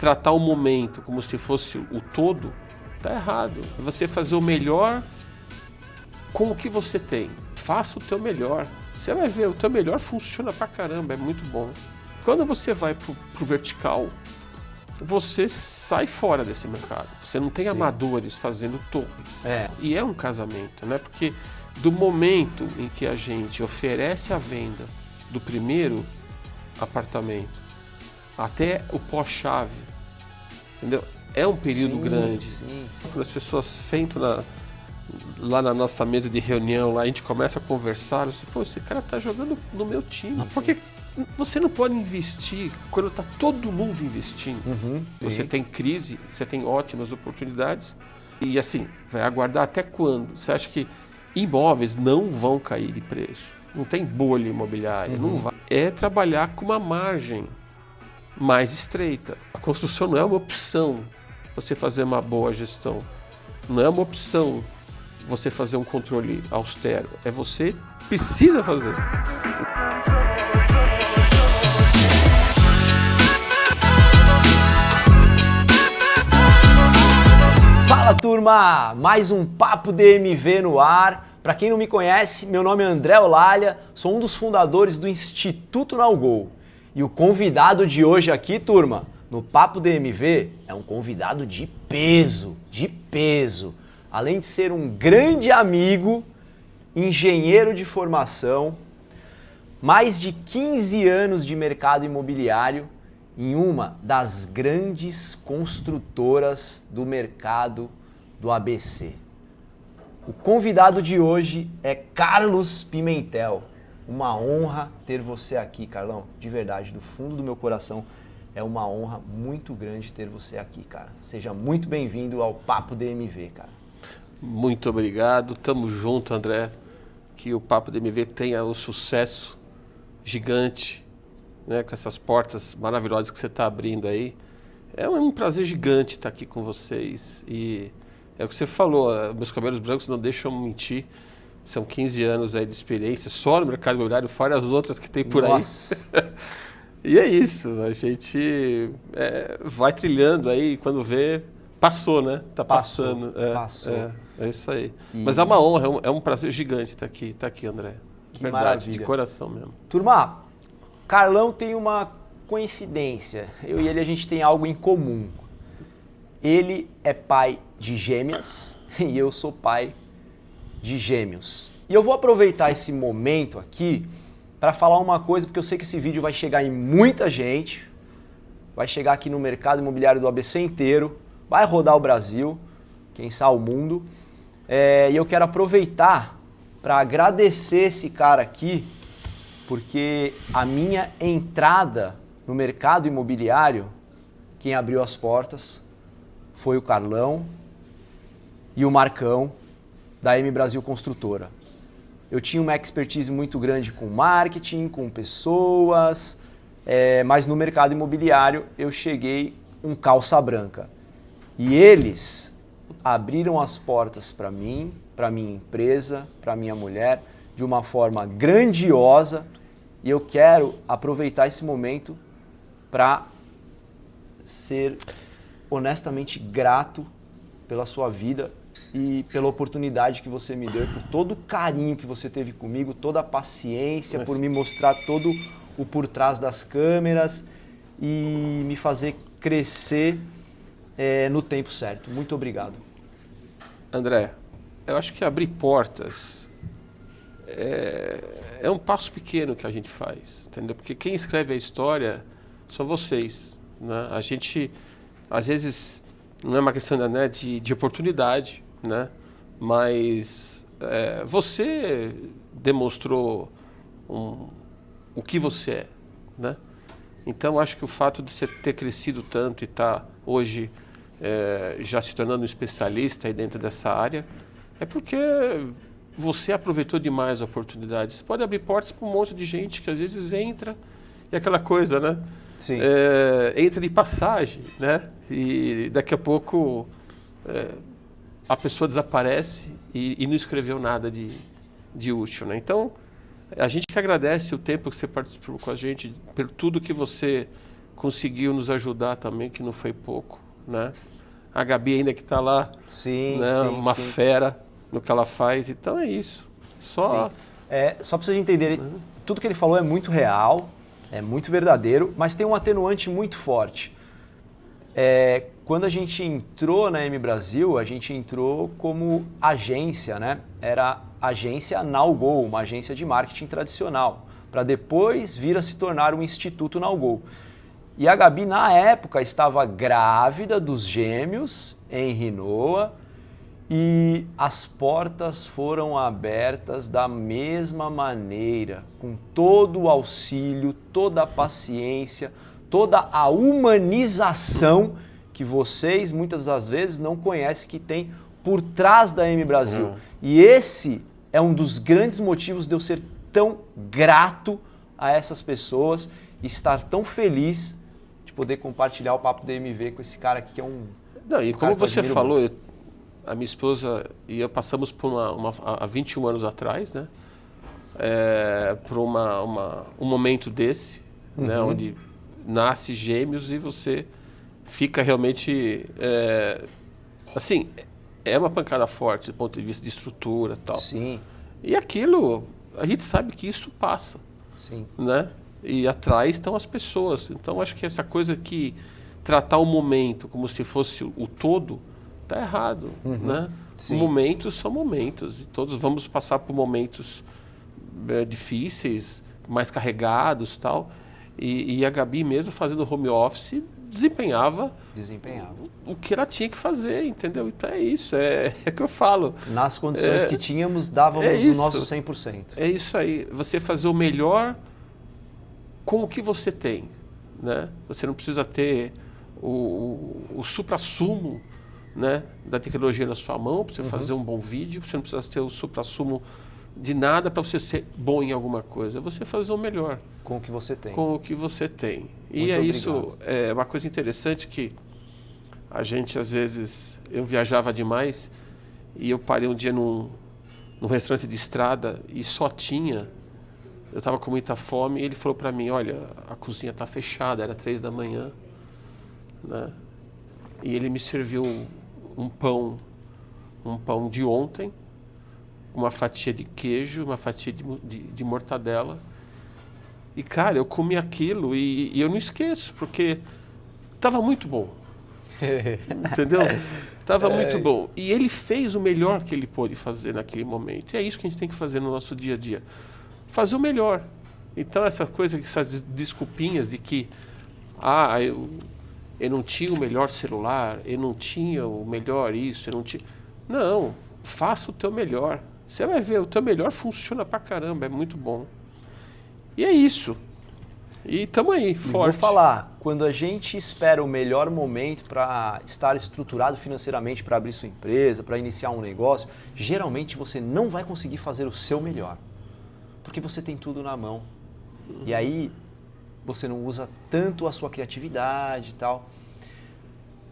tratar o momento como se fosse o todo, tá errado. Você fazer o melhor com o que você tem. Faça o teu melhor. Você vai ver, o teu melhor funciona pra caramba, é muito bom. Quando você vai pro vertical, você sai fora desse mercado. Você não tem amadores fazendo torres. E é um casamento, né? Porque do momento em que a gente oferece a venda do primeiro apartamento até o pós-chave, entendeu? É um período grande. Quando as pessoas sentam lá na nossa mesa de reunião, lá a gente começa a conversar, eu pô, esse cara tá jogando no meu time. Porque você não pode investir quando tá todo mundo investindo. Você tem crise, você tem ótimas oportunidades e assim, vai aguardar até quando? Você acha que imóveis não vão cair de preço? Não tem bolha imobiliária, não vai. É trabalhar com uma margem mais estreita. A construção não é uma opção você fazer uma boa gestão. Não é uma opção você fazer um controle austero. É você precisa fazer. Fala turma, mais um Papo DMV no ar. Para quem não me conhece, meu nome é André Olalha, sou um dos fundadores do Instituto Nalgol. E o convidado de hoje aqui, turma, no Papo DMV, é um convidado de peso, de peso. Além de ser um grande amigo, engenheiro de formação, mais de 15 anos de mercado imobiliário em uma das grandes construtoras do mercado do ABC. O convidado de hoje é Carlos Pimentel. Uma honra ter você aqui, Carlão. De verdade, do fundo do meu coração, é uma honra muito grande ter você aqui, cara. Seja muito bem-vindo ao Papo DMV, cara. Muito obrigado. Tamo junto, André. Que o Papo DMV tenha o sucesso gigante, né, com essas portas maravilhosas que você está abrindo aí. É um prazer gigante estar aqui com vocês. E é o que você falou, meus cabelos brancos não deixam mentir. São 15 anos aí de experiência só no mercado imobiliário, fora as outras que tem por aí. E é isso, a gente vai trilhando aí, quando vê, passou, né? Tá passando. Passou. É isso aí. Mas é uma honra, é um prazer gigante estar aqui, André. Que verdade, maravilha. de coração mesmo. Turma, Carlão tem uma coincidência. Eu e ele, a gente tem algo em comum. Ele é pai de gêmeas e eu sou pai de gêmeos. E eu vou aproveitar esse momento aqui para falar uma coisa, porque eu sei que esse vídeo vai chegar em muita gente, vai chegar aqui no mercado imobiliário do ABC inteiro, vai rodar o Brasil, quem sabe o mundo. E eu quero aproveitar para agradecer esse cara aqui, porque a minha entrada no mercado imobiliário, quem abriu as portas foi o Carlão e o Marcão, da M Brasil Construtora. Eu tinha uma expertise muito grande com marketing, com pessoas, mas no mercado imobiliário eu cheguei um calça branca. E eles abriram as portas para mim, para minha empresa, para minha mulher, de uma forma grandiosa. E eu quero aproveitar esse momento para ser honestamente grato pela sua vida e pela oportunidade que você me deu, por todo o carinho que você teve comigo, toda a paciência, por me mostrar todo o por trás das câmeras e me fazer crescer no tempo certo. Muito obrigado. André, eu acho que abrir portas é um passo pequeno que a gente faz, entendeu? Porque quem escreve a história são vocês, né? A gente, às vezes, não é uma questão, né, de oportunidade, né? Mas você demonstrou o que você é, né? Então, acho que o fato de você ter crescido tanto e estar hoje já se tornando um especialista aí dentro dessa área, é porque você aproveitou demais a oportunidade. Você pode abrir portas para um monte de gente que às vezes entra e aquela coisa, né? Sim. Entra de passagem, né? E daqui a pouco a pessoa desaparece e não escreveu nada de útil, né? Então, a gente que agradece o tempo que você participou com a gente, por tudo que você conseguiu nos ajudar também, que não foi pouco, né? A Gabi ainda que está lá, Sim, né? sim, Uma sim. fera no que ela faz. Então é isso. Só... Só para vocês entenderem, tudo que ele falou é muito real, é muito verdadeiro, mas tem um atenuante muito forte. Quando a gente entrou na M Brasil, a gente entrou como agência, né? Era agência Nowgo, uma agência de marketing tradicional, para depois vir a se tornar um instituto Nowgo. E a Gabi, na época, estava grávida dos gêmeos, Henry e Noah, e as portas foram abertas da mesma maneira, com todo o auxílio, toda a paciência, toda a humanização que vocês muitas das vezes não conhecem que tem por trás da M Brasil. E esse é um dos grandes motivos de eu ser tão grato a essas pessoas e estar tão feliz de poder compartilhar o Papo DMV com esse cara aqui que é um... Não, e como você falou, muito. a minha esposa e eu passamos por há 21 anos atrás, né? Por um momento desse, né? Onde nasce gêmeos e você fica realmente... assim, é uma pancada forte do ponto de vista de estrutura e tal. Sim. E aquilo, a gente sabe que isso passa. Sim. Né? E atrás estão as pessoas. Então, acho que essa coisa que tratar o momento como se fosse o todo, está errado. Né? Momentos são momentos. E todos vamos passar por momentos difíceis, mais carregados e tal. E a Gabi mesmo fazendo home office desempenhava o que ela tinha que fazer, entendeu? Então é isso, é o que eu falo. Nas condições que tínhamos, dávamos o nosso 100%. É isso aí, você fazer o melhor com o que você tem, né? Você não precisa ter o suprassumo, né, da tecnologia na sua mão para você fazer um bom vídeo, você não precisa ter o suprassumo de nada para você ser bom em alguma coisa, é você fazer o melhor. Com o que você tem. Com o que você tem. E Muito isso é uma coisa interessante que a gente, às vezes, eu viajava demais e eu parei um dia num restaurante de estrada e só tinha, eu estava com muita fome e ele falou para mim, olha, a cozinha está fechada, era 3 da manhã, né? E ele me serviu um pão de ontem, uma fatia de queijo, uma fatia de mortadela. E, cara, eu comi aquilo e eu não esqueço, porque estava muito bom. Entendeu? Estava muito bom. E ele fez o melhor que ele pôde fazer naquele momento. E é isso que a gente tem que fazer no nosso dia a dia. Fazer o melhor. Então, essa coisa, essas desculpinhas de que eu não tinha o melhor celular, eu não tinha o melhor isso, eu não tinha... Não, faça o teu melhor. Você vai ver, o teu melhor funciona pra caramba, é muito bom. E é isso. E estamos aí, forte. Vou falar, quando a gente espera o melhor momento para estar estruturado financeiramente, para abrir sua empresa, para iniciar um negócio, geralmente você não vai conseguir fazer o seu melhor. Porque você tem tudo na mão. E aí você não usa tanto a sua criatividade e tal.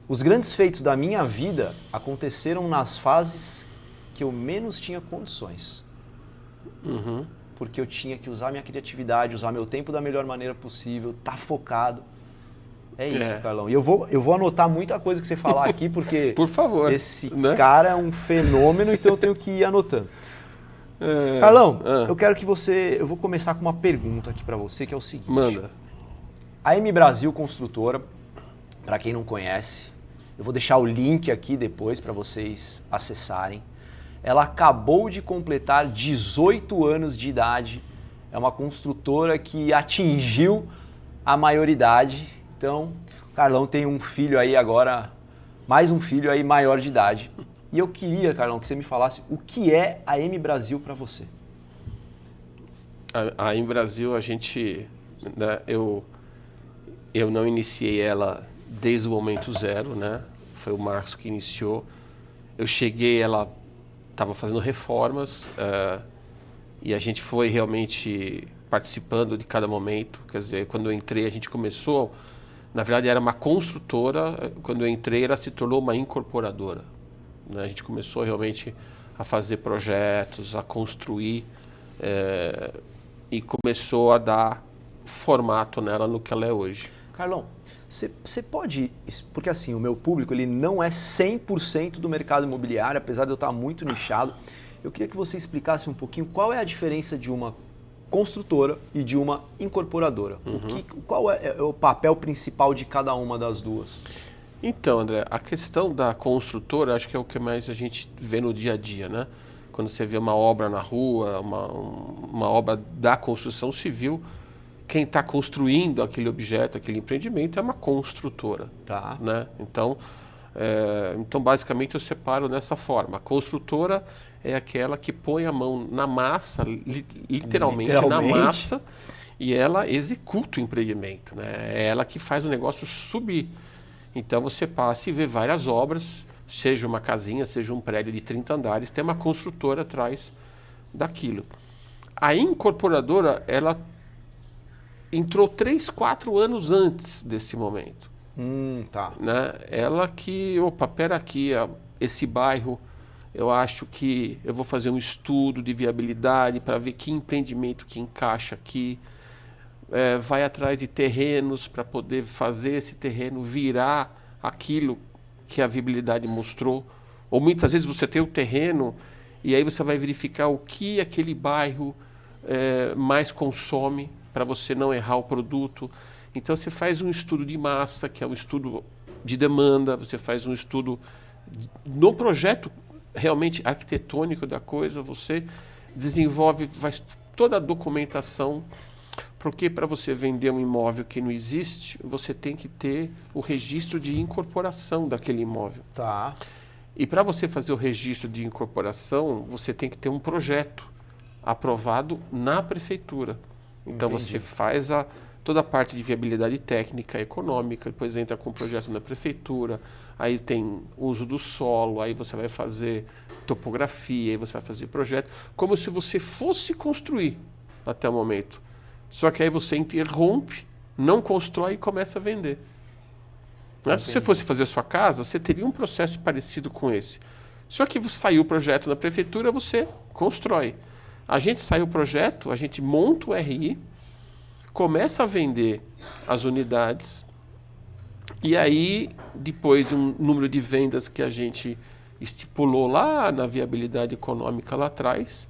Os grandes feitos da minha vida aconteceram nas fases que eu menos tinha condições. Porque eu tinha que usar minha criatividade, usar meu tempo da melhor maneira possível, estar focado. É isso, Carlão. E eu vou anotar muita coisa que você falar aqui, porque por favor, esse cara é um fenômeno, então eu tenho que ir anotando. Carlão, eu quero que eu vou começar com uma pergunta aqui para você, que é o seguinte. Manda. A M Brasil Construtora, para quem não conhece, eu vou deixar o link aqui depois para vocês acessarem. Ela acabou de completar 18 anos de idade. É uma construtora que atingiu a maioridade. Então, o Carlão tem um filho aí agora, mais um filho aí maior de idade. E eu queria, Carlão, que você me falasse o que é a M Brasil para você. A M Brasil, a gente... Né, eu não iniciei ela desde o momento zero, né? Foi o Marcos que iniciou. Eu cheguei, ela estava fazendo reformas e a gente foi realmente participando de cada momento. Quer dizer, quando eu entrei, a gente começou... Na verdade, era uma construtora. Quando eu entrei, ela se tornou uma incorporadora. Né? A gente começou realmente a fazer projetos, a construir e começou a dar formato nela no que ela é hoje. Carlão, Você pode, porque assim, o meu público ele não é 100% do mercado imobiliário, apesar de eu estar muito nichado. Eu queria que você explicasse um pouquinho qual é a diferença de uma construtora e de uma incorporadora. Qual é o papel principal de cada uma das duas? Então, André, a questão da construtora, acho que é o que mais a gente vê no dia a dia, né? Quando você vê uma obra na rua, uma obra da construção civil, quem está construindo aquele objeto, aquele empreendimento é uma construtora. Tá. Né? Então, basicamente, eu separo dessa forma. A construtora é aquela que põe a mão na massa, literalmente na massa, e ela executa o empreendimento. Né? É ela que faz o negócio subir. Então você passa e vê várias obras, seja uma casinha, seja um prédio de 30 andares, tem uma construtora atrás daquilo. A incorporadora, ela entrou 3, 4 anos antes desse momento. Tá. Né? Ela que, pera aqui, esse bairro, eu acho que eu vou fazer um estudo de viabilidade para ver que empreendimento que encaixa aqui. Vai atrás de terrenos para poder fazer esse terreno virar aquilo que a viabilidade mostrou. Ou muitas vezes você tem o terreno e aí você vai verificar o que aquele bairro mais consome para você não errar o produto. Então você faz um estudo de massa, que é um estudo de demanda, você faz um estudo no projeto realmente arquitetônico da coisa, você desenvolve, faz toda a documentação. Porque para você vender um imóvel que não existe, você tem que ter o registro de incorporação daquele imóvel. Tá. E para você fazer o registro de incorporação, você tem que ter um projeto aprovado na prefeitura. Então Entendi. você faz toda a parte de viabilidade técnica, econômica, depois entra com o projeto na prefeitura, aí tem uso do solo, aí você vai fazer topografia, aí você vai fazer projeto, como se você fosse construir até o momento. Só que aí você interrompe, não constrói e começa a vender. Né? Se você fosse fazer a sua casa, você teria um processo parecido com esse. Só que saiu o projeto na prefeitura, você constrói. A gente sai o projeto, a gente monta o RI, começa a vender as unidades, e aí, depois de um número de vendas que a gente estipulou lá na viabilidade econômica lá atrás,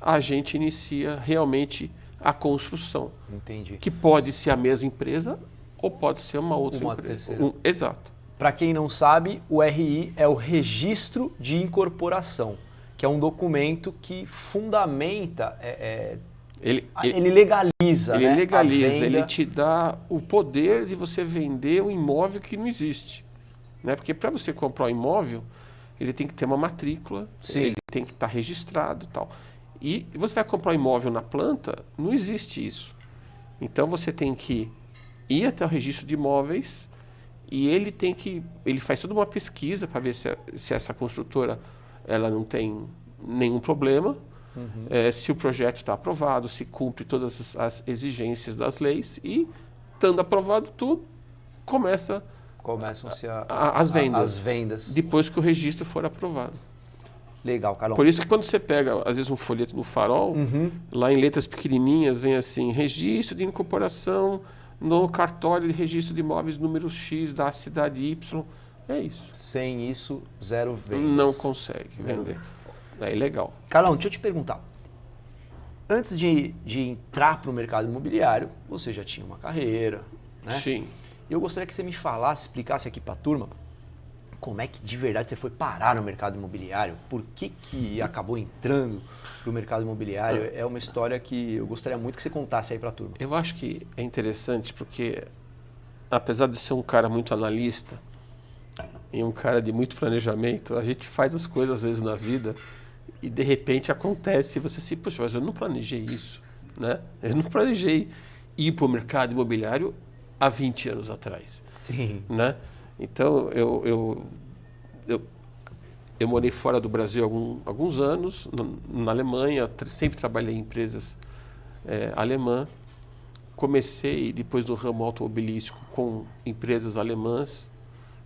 a gente inicia realmente a construção. Entendi. Que pode ser a mesma empresa ou pode ser uma outra empresa. Exato. Para quem não sabe, o RI é o Registro de Incorporação, que é um documento que fundamenta, ele legaliza. Ele né, legaliza, ele te dá o poder de você vender um imóvel que não existe. Né? Porque para você comprar um imóvel, ele tem que ter uma matrícula, ele tem que estar registrado e tal. E você vai comprar um imóvel na planta, não existe isso. Então você tem que ir até o registro de imóveis e ele faz toda uma pesquisa para ver se essa construtora ela não tem nenhum problema, se o projeto está aprovado, se cumpre todas as exigências das leis e, estando aprovado tudo, começam-se as vendas. Depois que o registro for aprovado. Legal, Carlão. Por isso que quando você pega, às vezes, um folheto no Farol, lá em letras pequenininhas, vem assim, registro de incorporação no cartório de registro de imóveis número X da cidade Y. É isso. Sem isso, zero vendas. Não consegue vender. É ilegal. Carlão, deixa eu te perguntar. Antes de entrar para o mercado imobiliário, você já tinha uma carreira, né? Sim. Eu gostaria que você me falasse, explicasse aqui para a turma, como é que de verdade você foi parar no mercado imobiliário? Por que acabou entrando para o mercado imobiliário? É uma história que eu gostaria muito que você contasse aí para a turma. Eu acho que é interessante porque, apesar de ser um cara muito analista e um cara de muito planejamento, a gente faz as coisas às vezes na vida e de repente acontece e você se, poxa, mas eu não planejei isso, né? Eu não planejei ir para o mercado imobiliário há 20 anos atrás. Sim. Né? Então, eu morei fora do Brasil alguns anos, na Alemanha, sempre trabalhei em empresas alemãs. Comecei depois no ramo automobilístico com empresas alemãs,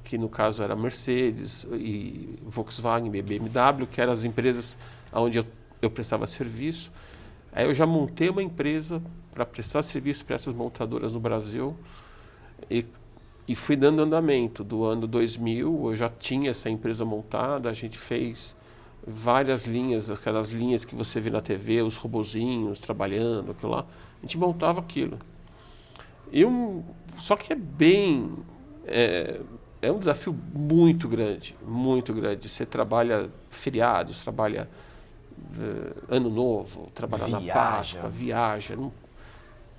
que no caso era Mercedes e Volkswagen, BMW, que eram as empresas onde eu prestava serviço. Aí eu já montei uma empresa para prestar serviço para essas montadoras no Brasil e E fui dando andamento. Do ano 2000, eu já tinha essa empresa montada, a gente fez várias linhas, aquelas linhas que você vê na TV, os robozinhos trabalhando, aquilo lá. A gente montava aquilo. Só que é um desafio muito grande, muito grande. Você trabalha feriados, trabalha Ano Novo, trabalha na Páscoa, viaja,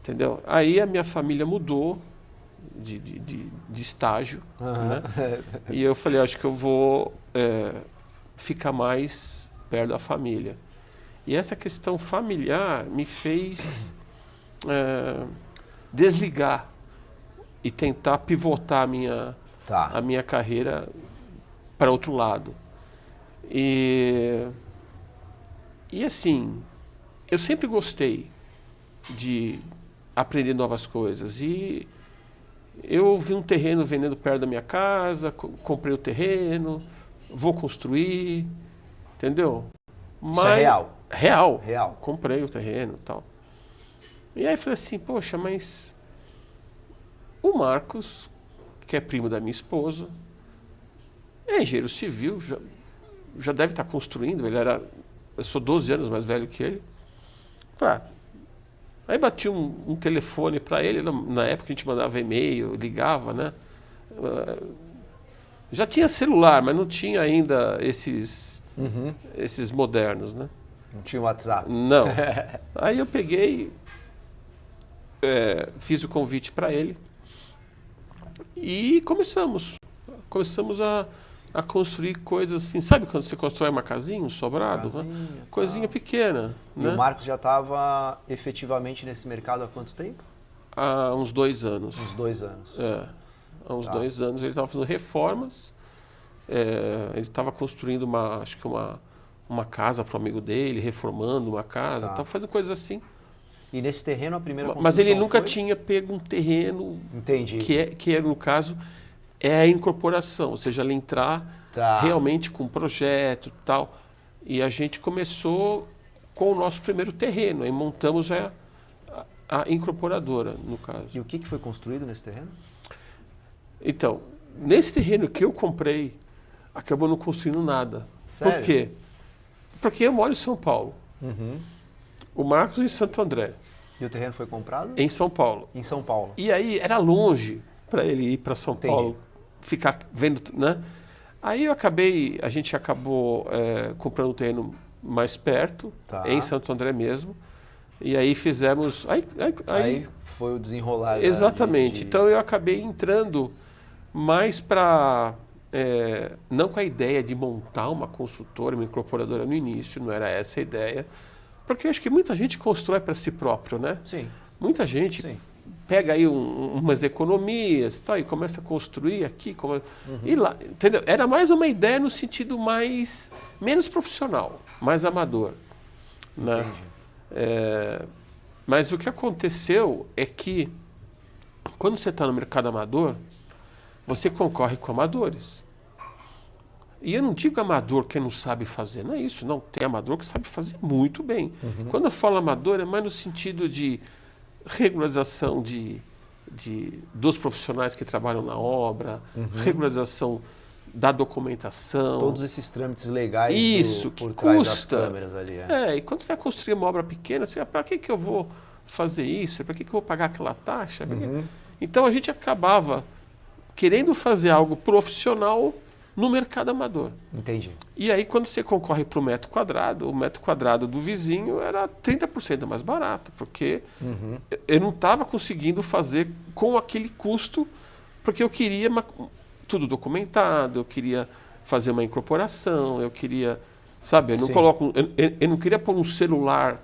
entendeu? Aí a minha família mudou de estágio, né? E eu falei, acho que eu vou ficar mais perto da família. E essa questão familiar me fez desligar e tentar pivotar a minha carreira para outro lado. E assim, eu sempre gostei de aprender novas coisas. E eu vi um terreno vendendo perto da minha casa, comprei o terreno, vou construir, entendeu? Isso é real? Real. Comprei o terreno e tal. E aí falei assim, poxa, mas o Marcos, que é primo da minha esposa, é engenheiro civil, já deve estar construindo, eu sou 12 anos mais velho que ele. Aí bati um telefone para ele, na época a gente mandava e-mail, ligava, né? Já tinha celular, mas não tinha ainda esses modernos, né? Não tinha WhatsApp? Não. Aí eu peguei, fiz o convite para ele e começamos a construir coisas assim. Sabe quando você constrói uma casinha, um sobrado? Coisinha pequena. E né? o Marcos já estava efetivamente nesse mercado há quanto tempo? Há uns 2 anos. Uns 2 anos. Há uns 2 anos ele estava fazendo reformas. Ele estava construindo uma casa para um amigo dele, reformando uma casa, estava fazendo coisas assim. E nesse terreno a primeira construção Mas ele nunca tinha pego um terreno. Entendi. Que é, no caso, é a incorporação, ou seja, ela entrar realmente com um projeto e tal. E a gente começou com o nosso primeiro terreno, aí montamos a incorporadora, no caso. E o que foi construído nesse terreno? Então, nesse terreno que eu comprei, acabou não construindo nada. Sério? Por quê? Porque eu moro em São Paulo. O Marcos em Santo André. E o terreno foi comprado? Em São Paulo. Em São Paulo. E aí era longe para ele ir para São Paulo, ficar vendo, né? Aí a gente acabou comprando um terreno mais perto, em Santo André mesmo. E aí fizemos... Aí foi o desenrolar. Exatamente. Então eu acabei entrando mais para... não com a ideia de montar uma construtora, uma incorporadora no início, não era essa a ideia. Porque eu acho que muita gente constrói para si próprio, né? Sim. Muita gente pega aí umas economias e começa a construir aqui. E lá, entendeu? Era mais uma ideia no sentido menos profissional, mais amador. Né? Mas o que aconteceu é que, quando você está no mercado amador, você concorre com amadores. E eu não digo amador que não sabe fazer, não é isso, não. Tem amador que sabe fazer muito bem. Quando eu falo amador, é mais no sentido de regularização dos profissionais que trabalham na obra, regularização da documentação. Todos esses trâmites legais isso, por que trás custa. das câmeras ali. E quando você vai construir uma obra pequena, você para que eu vou fazer isso? Para que eu vou pagar aquela taxa? Então a gente acabava querendo fazer algo profissional no mercado amador. Entendi. E aí, quando você concorre para o metro quadrado do vizinho era 30% mais barato, porque eu não estava conseguindo fazer com aquele custo, porque eu queria tudo documentado, eu queria fazer uma incorporação, eu queria, sabe, eu não queria pôr um celular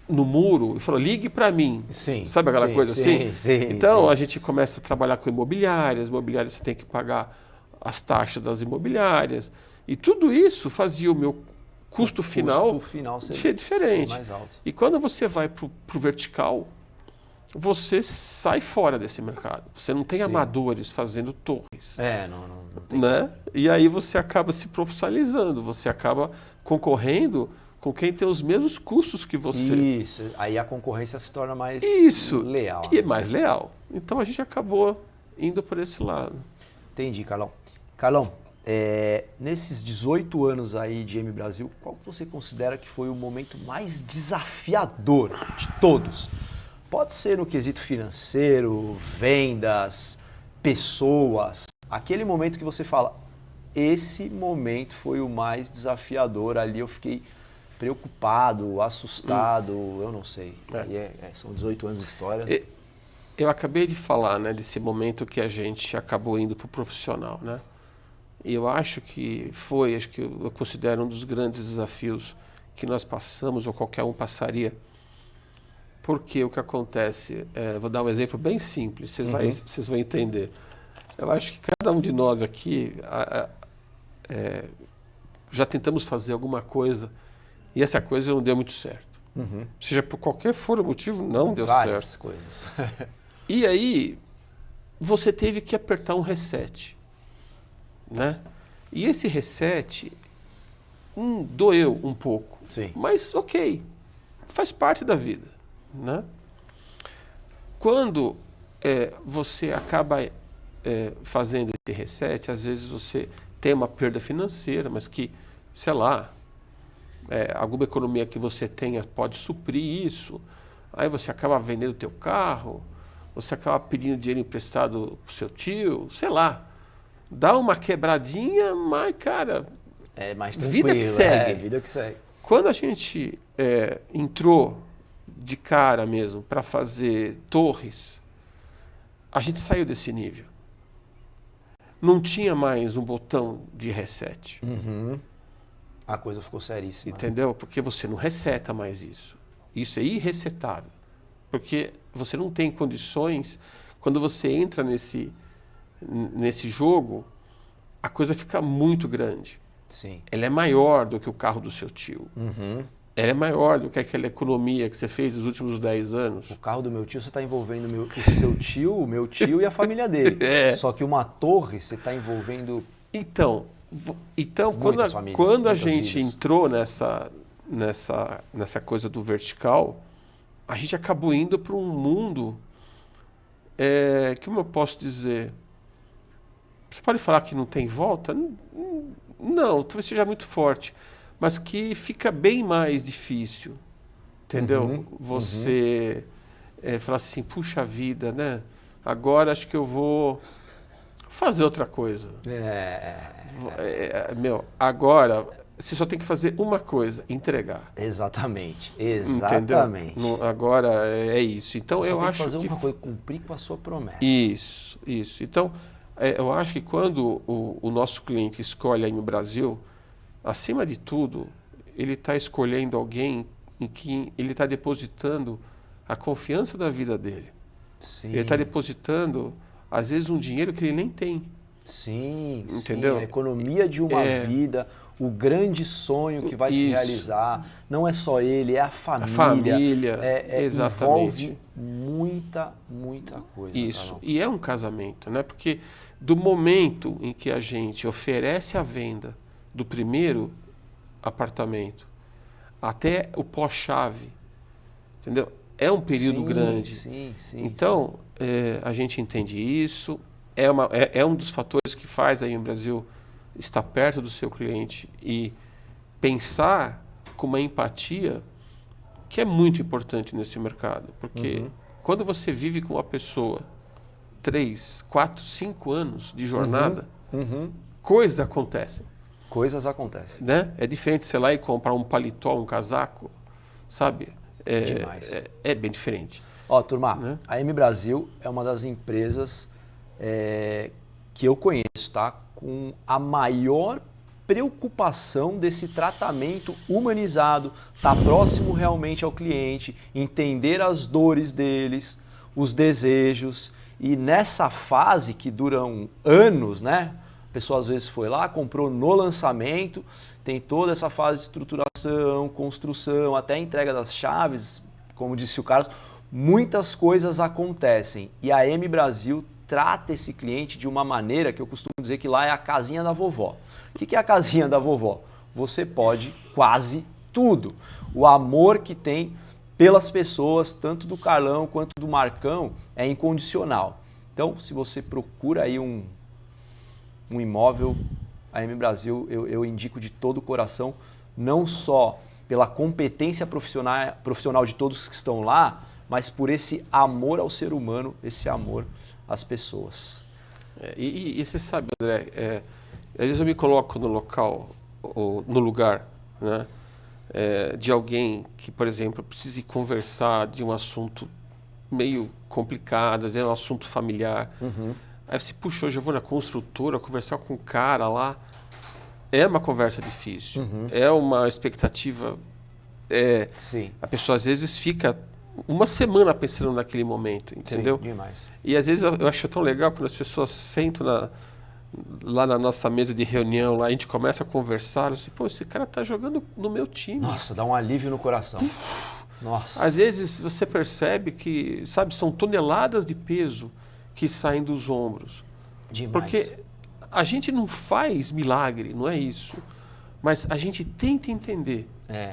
no muro e falar, ligue para mim. Sabe aquela coisa assim? Então, a gente começa a trabalhar com imobiliárias você tem que pagar as taxas das imobiliárias. E tudo isso fazia o meu custo final ser diferente. Mais alto. E quando você vai para o vertical, você sai fora desse mercado. Você não tem amadores fazendo torres. Não tem. Né? E aí você acaba se profissionalizando, você acaba concorrendo com quem tem os mesmos custos que você. Isso, aí a concorrência se torna mais leal. E mais leal. Então a gente acabou indo por esse lado. Entendi, Carlão. Carlão, nesses 18 anos aí de M Brasil, qual que você considera que foi o momento mais desafiador de todos? Pode ser no quesito financeiro, vendas, pessoas, aquele momento que você fala, esse momento foi o mais desafiador, ali eu fiquei preocupado, assustado, eu não sei. São 18 anos de história. Eu acabei de falar, né, desse momento que a gente acabou indo para o profissional, né? E eu acho que eu considero um dos grandes desafios que nós passamos, ou qualquer um passaria. Porque o que acontece, vou dar um exemplo bem simples, vocês vão entender. Eu acho que cada um de nós aqui já tentamos fazer alguma coisa e essa coisa não deu muito certo. Seja por qualquer for o motivo, não deu Várias certo. coisas. E aí, você teve que apertar um reset, né? E esse reset doeu um pouco, Sim. mas ok, faz parte da vida, né? Quando você acaba fazendo esse reset, às vezes você tem uma perda financeira, mas que, sei lá, alguma economia que você tenha pode suprir isso. Aí você acaba vendendo o teu carro, você acaba pedindo dinheiro emprestado pro seu tio, sei lá. Dá uma quebradinha, mas, cara, Mais vida que segue. Vida que segue. Quando a gente entrou de cara mesmo para fazer torres, a gente saiu desse nível. Não tinha mais um botão de reset. A coisa ficou seríssima. Entendeu? Porque você não reseta mais isso. Isso é irresetável. Porque você não tem condições, quando você entra nesse jogo, a coisa fica muito grande. Sim. Ela é maior do que o carro do seu tio. Ela é maior do que aquela economia que você fez nos últimos 10 anos. O carro do meu tio, você está envolvendo o seu tio, o meu tio e a família dele. Só que uma torre, você está envolvendo... Então quando a gente entrou nessa coisa do vertical, a gente acabou indo para um mundo, como eu posso dizer, você pode falar que não tem volta? Não, talvez seja muito forte, mas que fica bem mais difícil, entendeu? Você falar assim, puxa vida, né? Agora acho que eu vou fazer outra coisa. Agora você só tem que fazer uma coisa, entregar. Exatamente. Entendeu? Agora é isso. Então você eu tem acho que fazer que uma coisa, cumprir com a sua promessa. Isso. Então eu acho que quando o nosso cliente escolhe a M Brasil, acima de tudo, ele está escolhendo alguém em que ele está depositando a confiança da vida dele. Sim. Ele está depositando, às vezes, um dinheiro que ele nem tem. Sim, entendeu? A economia de uma vida, o grande sonho que vai se realizar. Não é só ele, é a família. A família, exatamente. Envolve muita coisa. Isso, Carlão. e é um casamento, né? Porque do momento em que a gente oferece a venda do primeiro apartamento até o pós-chave, entendeu? É um período grande. Sim. Então, a gente entende isso. É um dos fatores que faz aí no Brasil estar perto do seu cliente e pensar com uma empatia que é muito importante nesse mercado. Porque quando você vive com uma pessoa 3, 4, 5 anos de jornada, coisas acontecem. Coisas acontecem. Né? É diferente, sei lá, e comprar um paletó, um casaco, sabe? É bem diferente. Ó, turma, né? A M Brasil é uma das empresas que eu conheço, tá? Com a maior preocupação desse tratamento humanizado, tá próximo realmente ao cliente, entender as dores deles, os desejos, e nessa fase que duram anos, né? A pessoa às vezes foi lá, comprou no lançamento, tem toda essa fase de estruturação, construção, até a entrega das chaves, como disse o Carlos, muitas coisas acontecem e a M Brasil trata esse cliente de uma maneira que eu costumo dizer que lá é a casinha da vovó. O que é a casinha da vovó? Você pode quase tudo. O amor que tem pelas pessoas, tanto do Carlão quanto do Marcão, é incondicional. Então, se você procura aí um imóvel, a M Brasil eu indico de todo o coração, não só pela competência profissional de todos que estão lá, mas por esse amor ao ser humano, esse amor às pessoas. E você sabe, André, às vezes eu me coloco no local, ou no lugar, né, de alguém que, por exemplo, precise conversar de um assunto meio complicado, às vezes é um assunto familiar. Aí você, puxa, hoje eu vou na construtora conversar com um cara lá. É uma conversa difícil, é uma expectativa. Sim. A pessoa às vezes fica uma semana pensando naquele momento, entendeu? Sim, demais. E às vezes eu acho tão legal quando as pessoas sentam lá na nossa mesa de reunião, lá a gente começa a conversar, assim, pô, esse cara tá jogando no meu time. Nossa, dá um alívio no coração. Nossa. Às vezes você percebe que, sabe, são toneladas de peso que saem dos ombros. Demais. Porque a gente não faz milagre, não é isso. Mas a gente tenta entender.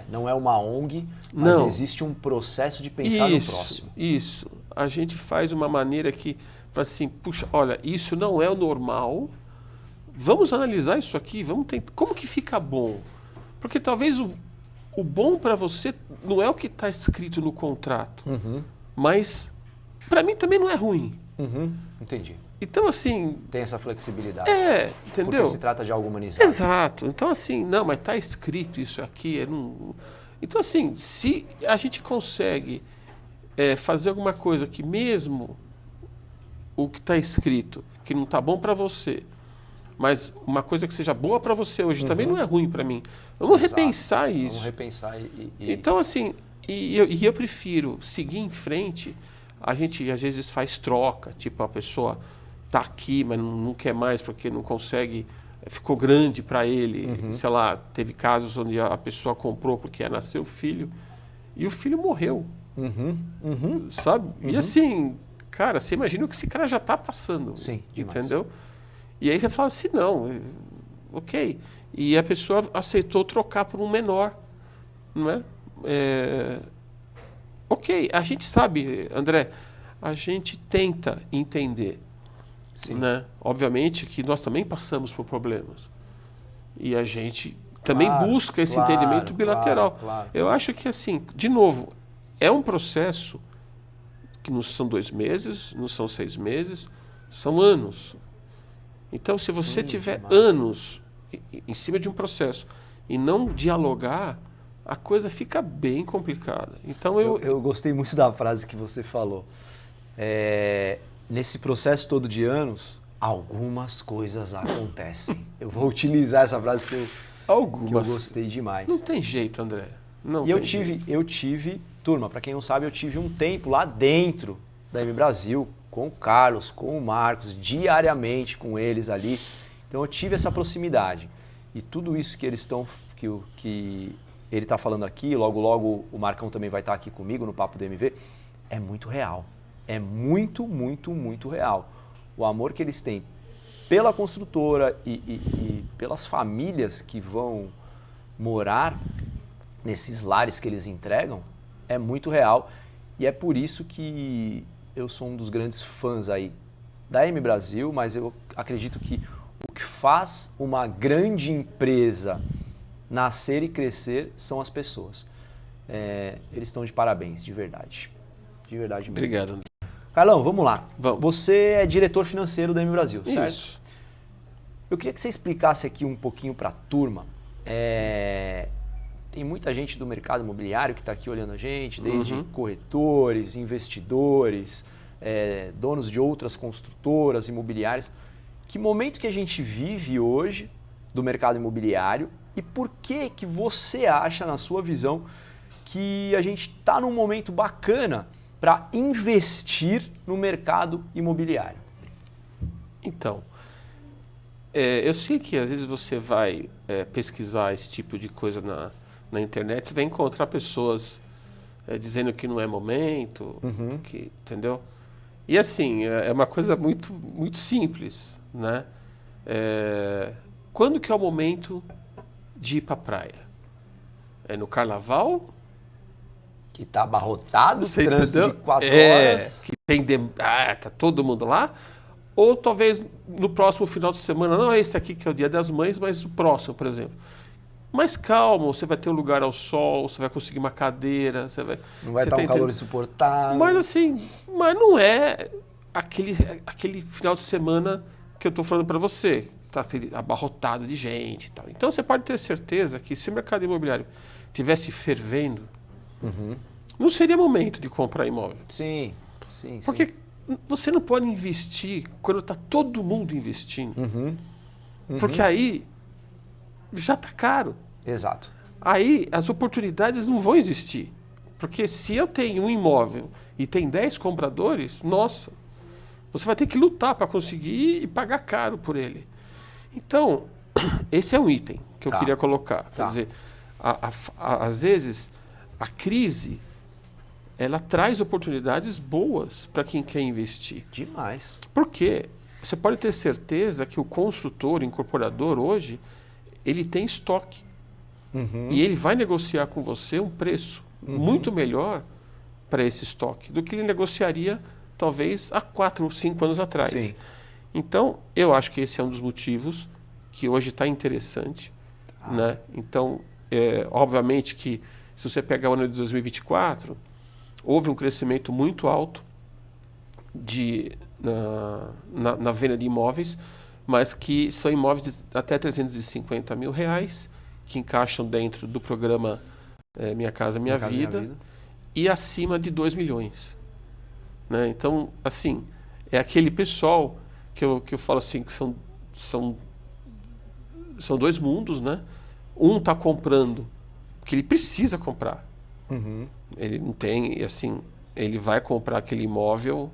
Não é uma ONG, mas não. Existe um processo de pensar no próximo. Isso. A gente faz uma maneira que, fala assim, puxa, olha, isso não é o normal. Vamos analisar isso aqui, vamos tentar. Como que fica bom? Porque talvez o bom para você não é o que está escrito no contrato. Mas para mim também não é ruim. Entendi. Então, assim... Tem essa flexibilidade. Entendeu? Porque se trata de algo humanizado. Exato. Então, assim, não, mas está escrito isso aqui. Então, assim, se a gente consegue fazer alguma coisa que mesmo o que está escrito, que não está bom para você, mas uma coisa que seja boa para você hoje também não é ruim para mim. Vamos repensar isso. Vamos repensar Então, assim, eu prefiro seguir em frente. A gente, às vezes, faz troca. Tipo, a pessoa está aqui, mas não quer mais porque não consegue, ficou grande para ele. Sei lá, teve casos onde a pessoa comprou porque ia nascer o filho e o filho morreu. Sabe? E assim, cara, você imagina o que esse cara já está passando. Sim, demais. Entendeu? E aí você fala assim, não, ok. E a pessoa aceitou trocar por um menor, não é? Ok, a gente sabe, André, a gente tenta entender. Sim. Né? Obviamente que nós também passamos por problemas. E a gente também busca esse entendimento bilateral. Claro. Eu acho que, assim, de novo, é um processo que não são 2 meses, não são 6 meses, são anos. Então, se você tiver anos em cima de um processo e não dialogar, a coisa fica bem complicada. Então, eu gostei muito da frase que você falou. Nesse processo todo de anos, algumas coisas acontecem. Eu vou utilizar essa frase que eu gostei demais. Não tem jeito, André. Não e eu tive, turma, para quem não sabe, eu tive um tempo lá dentro da M Brasil, com o Carlos, com o Marcos, diariamente com eles ali. Então eu tive essa proximidade. E tudo isso que eles estão, que ele está falando aqui, logo logo o Marcão também vai estar aqui comigo no Papo do MV, é muito real. É muito, muito, muito real. O amor que eles têm pela construtora e pelas famílias que vão morar nesses lares que eles entregam é muito real. E é por isso que eu sou um dos grandes fãs aí da M Brasil, mas eu acredito que o que faz uma grande empresa nascer e crescer são as pessoas. Eles estão de parabéns, de verdade. De verdade mesmo. Obrigado, André. Carlão, vamos lá. Vamos. Você é diretor financeiro da M Brasil, certo? Isso. Eu queria que você explicasse aqui um pouquinho para a turma. Tem muita gente do mercado imobiliário que está aqui olhando a gente, desde corretores, investidores, donos de outras construtoras imobiliárias. Que momento que a gente vive hoje do mercado imobiliário e por que você acha, na sua visão, que a gente está num momento bacana para investir no mercado imobiliário? Então, eu sei que às vezes você vai pesquisar esse tipo de coisa na internet, você vai encontrar pessoas dizendo que não é momento, entendeu? E assim, é uma coisa muito, muito simples, né? Quando que é o momento de ir para a praia? É no carnaval? Que está abarrotado, Você trânsito entendeu? de 4 horas. Que tá todo mundo lá, ou talvez no próximo final de semana, não é esse aqui que é o Dia das Mães, mas o próximo, por exemplo. Mas calma, você vai ter um lugar ao sol, você vai conseguir uma cadeira, você vai... Não vai estar um calor insuportável. Mas assim, mas não é aquele final de semana que eu estou falando para você, tá abarrotado de gente e tal. Então você pode ter certeza que se o mercado imobiliário tivesse fervendo, não seria momento de comprar imóvel. Sim. Porque você não pode investir quando está todo mundo investindo. Porque aí já está caro. Exato. Aí as oportunidades não vão existir. Porque se eu tenho um imóvel e tem 10 compradores, nossa, você vai ter que lutar para conseguir e pagar caro por ele. Então, esse é um item que eu queria colocar. Quer dizer, às vezes, a crise, ela traz oportunidades boas para quem quer investir. Demais. Por quê? Você pode ter certeza que o construtor, o incorporador, hoje, ele tem estoque. E ele vai negociar com você um preço muito melhor para esse estoque do que ele negociaria talvez há 4 ou 5 anos atrás. Sim. Então, eu acho que esse é um dos motivos que hoje está interessante. Né? Então, obviamente que se você pegar o ano de 2024, houve um crescimento muito alto na venda de imóveis, mas que são imóveis de até R$350 mil, que encaixam dentro do programa Minha Casa Minha Vida, e acima de 2 milhões. Né? Então, assim, é aquele pessoal que eu falo assim, que são dois mundos, né? Um está comprando porque ele precisa comprar. Ele não tem, assim, ele vai comprar aquele imóvel,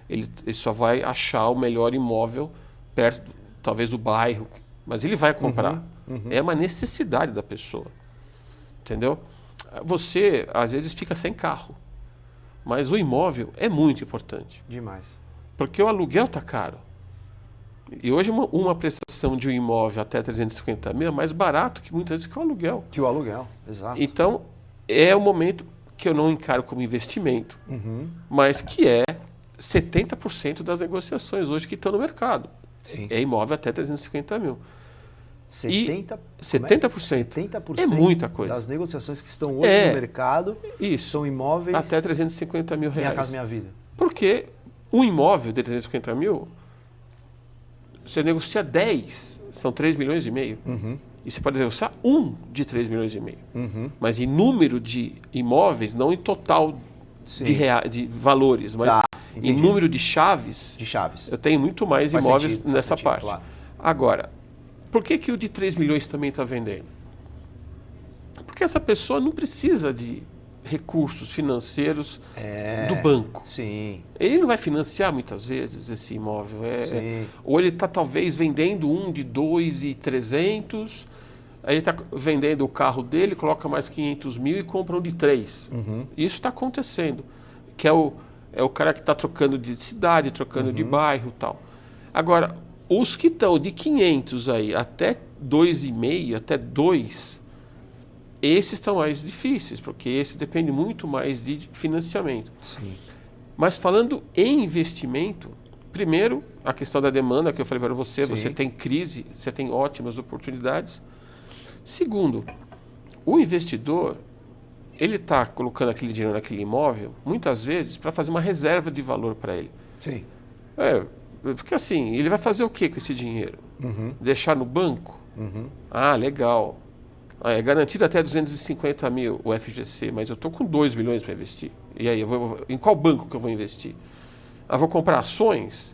ele só vai achar o melhor imóvel perto, talvez, do bairro, mas ele vai comprar. É uma necessidade da pessoa, entendeu? Você, às vezes, fica sem carro, mas o imóvel é muito importante. Demais. Porque o aluguel está caro. E hoje uma prestação de um imóvel até 350 mil é mais barato que muitas vezes que o aluguel. Que o aluguel, exato. Então, é o momento que eu não encaro como investimento, mas que é 70% das negociações hoje que estão no mercado. Sim. É imóvel até 350 mil. 70%? 70%. É muita coisa. Das negociações que estão hoje no mercado são imóveis... Até 350 mil reais. Minha Casa Minha Vida. Porque um imóvel de 350 mil, você negocia 10, são 3 milhões e meio. E você pode negociar um de 3 milhões e meio. Mas em número de imóveis, não em total de valores, mas em número de chaves, eu tenho muito mais imóveis nessa parte. Claro. Agora, por que o de 3 milhões também está vendendo? Porque essa pessoa não precisa de recursos financeiros do banco. Sim. Ele não vai financiar muitas vezes esse imóvel. Ou ele está talvez vendendo um de 2.300, aí ele está vendendo o carro dele, coloca mais 500 mil e compra um de 3. Isso está acontecendo. Que é o cara que está trocando de cidade, trocando de bairro e tal. Agora, os que estão de 500 aí até 2,5, até 2, esses estão mais difíceis, porque esse depende muito mais de financiamento. Sim. Mas falando em investimento, primeiro, a questão da demanda, que eu falei para você, você tem crise, você tem ótimas oportunidades. Segundo, o investidor, ele está colocando aquele dinheiro naquele imóvel, muitas vezes, para fazer uma reserva de valor para ele. Sim. Porque assim, ele vai fazer o que com esse dinheiro? Deixar no banco? Ah, legal. É garantido até 250 mil o FGC, mas eu estou com 2 milhões para investir. E aí, em qual banco que eu vou investir? Vou comprar ações?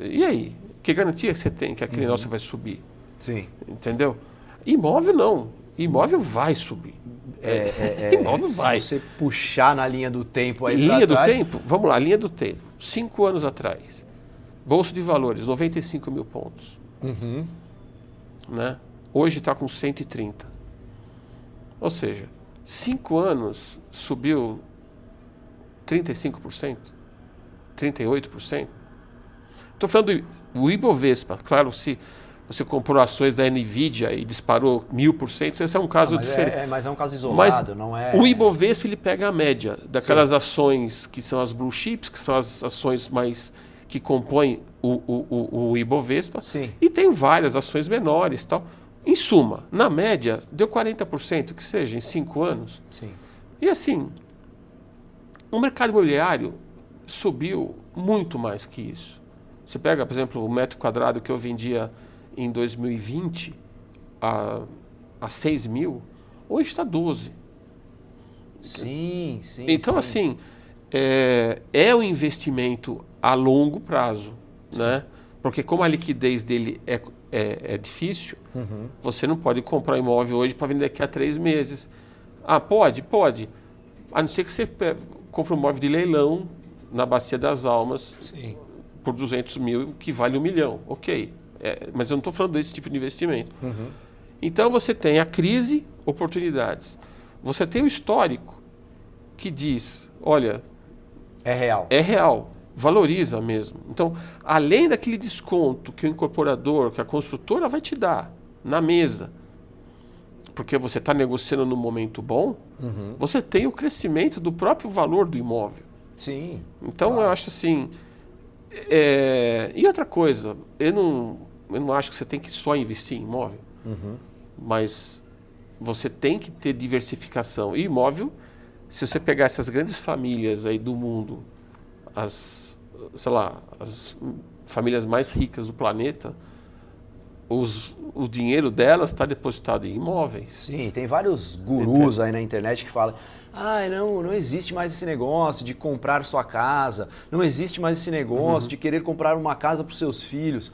E aí? Que garantia que você tem que aquele negócio vai subir? Sim. Entendeu? Imóvel não. Imóvel vai subir. Imóvel vai. Se você puxar na linha do tempo aí linha do tempo? Vamos lá, linha do tempo. 5 anos atrás. Bolsa de Valores, 95 mil pontos. Né? Hoje está com 130. Ou seja, 5 anos subiu 35%, 38%. Estou falando do Ibovespa. Claro, se você comprou ações da Nvidia e disparou 1000%, esse é um caso diferente. Mas é um caso isolado, mas não é... O Ibovespa ele pega a média daquelas ações que são as blue chips, que são as ações mais que compõem o Ibovespa, Sim. e tem várias ações menores, tal. Em suma, na média, deu 40%, que seja, em 5 anos. Sim. E assim, o mercado imobiliário subiu muito mais que isso. Você pega, por exemplo, o metro quadrado que eu vendia em 2020 a 6 mil, hoje está 12. Sim. Então, assim, é um investimento a longo prazo, né? Porque como a liquidez dele é difícil, você não pode comprar imóvel hoje para vender daqui a 3 meses. Ah, pode. A não ser que você compre um imóvel de leilão na Bacia das Almas por 200 mil, que vale 1 milhão. Ok. Mas eu não estou falando desse tipo de investimento. Então você tem a crise, oportunidades. Você tem o histórico que diz, olha... É real. É real. Valoriza mesmo. Então, além daquele desconto que o incorporador, que a construtora vai te dar na mesa, porque você está negociando num momento bom, você tem o crescimento do próprio valor do imóvel. Sim. Então, claro. Eu acho assim... E outra coisa, eu não acho que você tem que só investir em imóvel, mas você tem que ter diversificação. E imóvel, se você pegar essas grandes famílias aí do mundo, as famílias mais ricas do planeta, o dinheiro delas está depositado em imóveis. Sim, tem vários gurus aí na internet que falam: não existe mais esse negócio de comprar sua casa, não existe mais esse negócio de querer comprar uma casa para os seus filhos.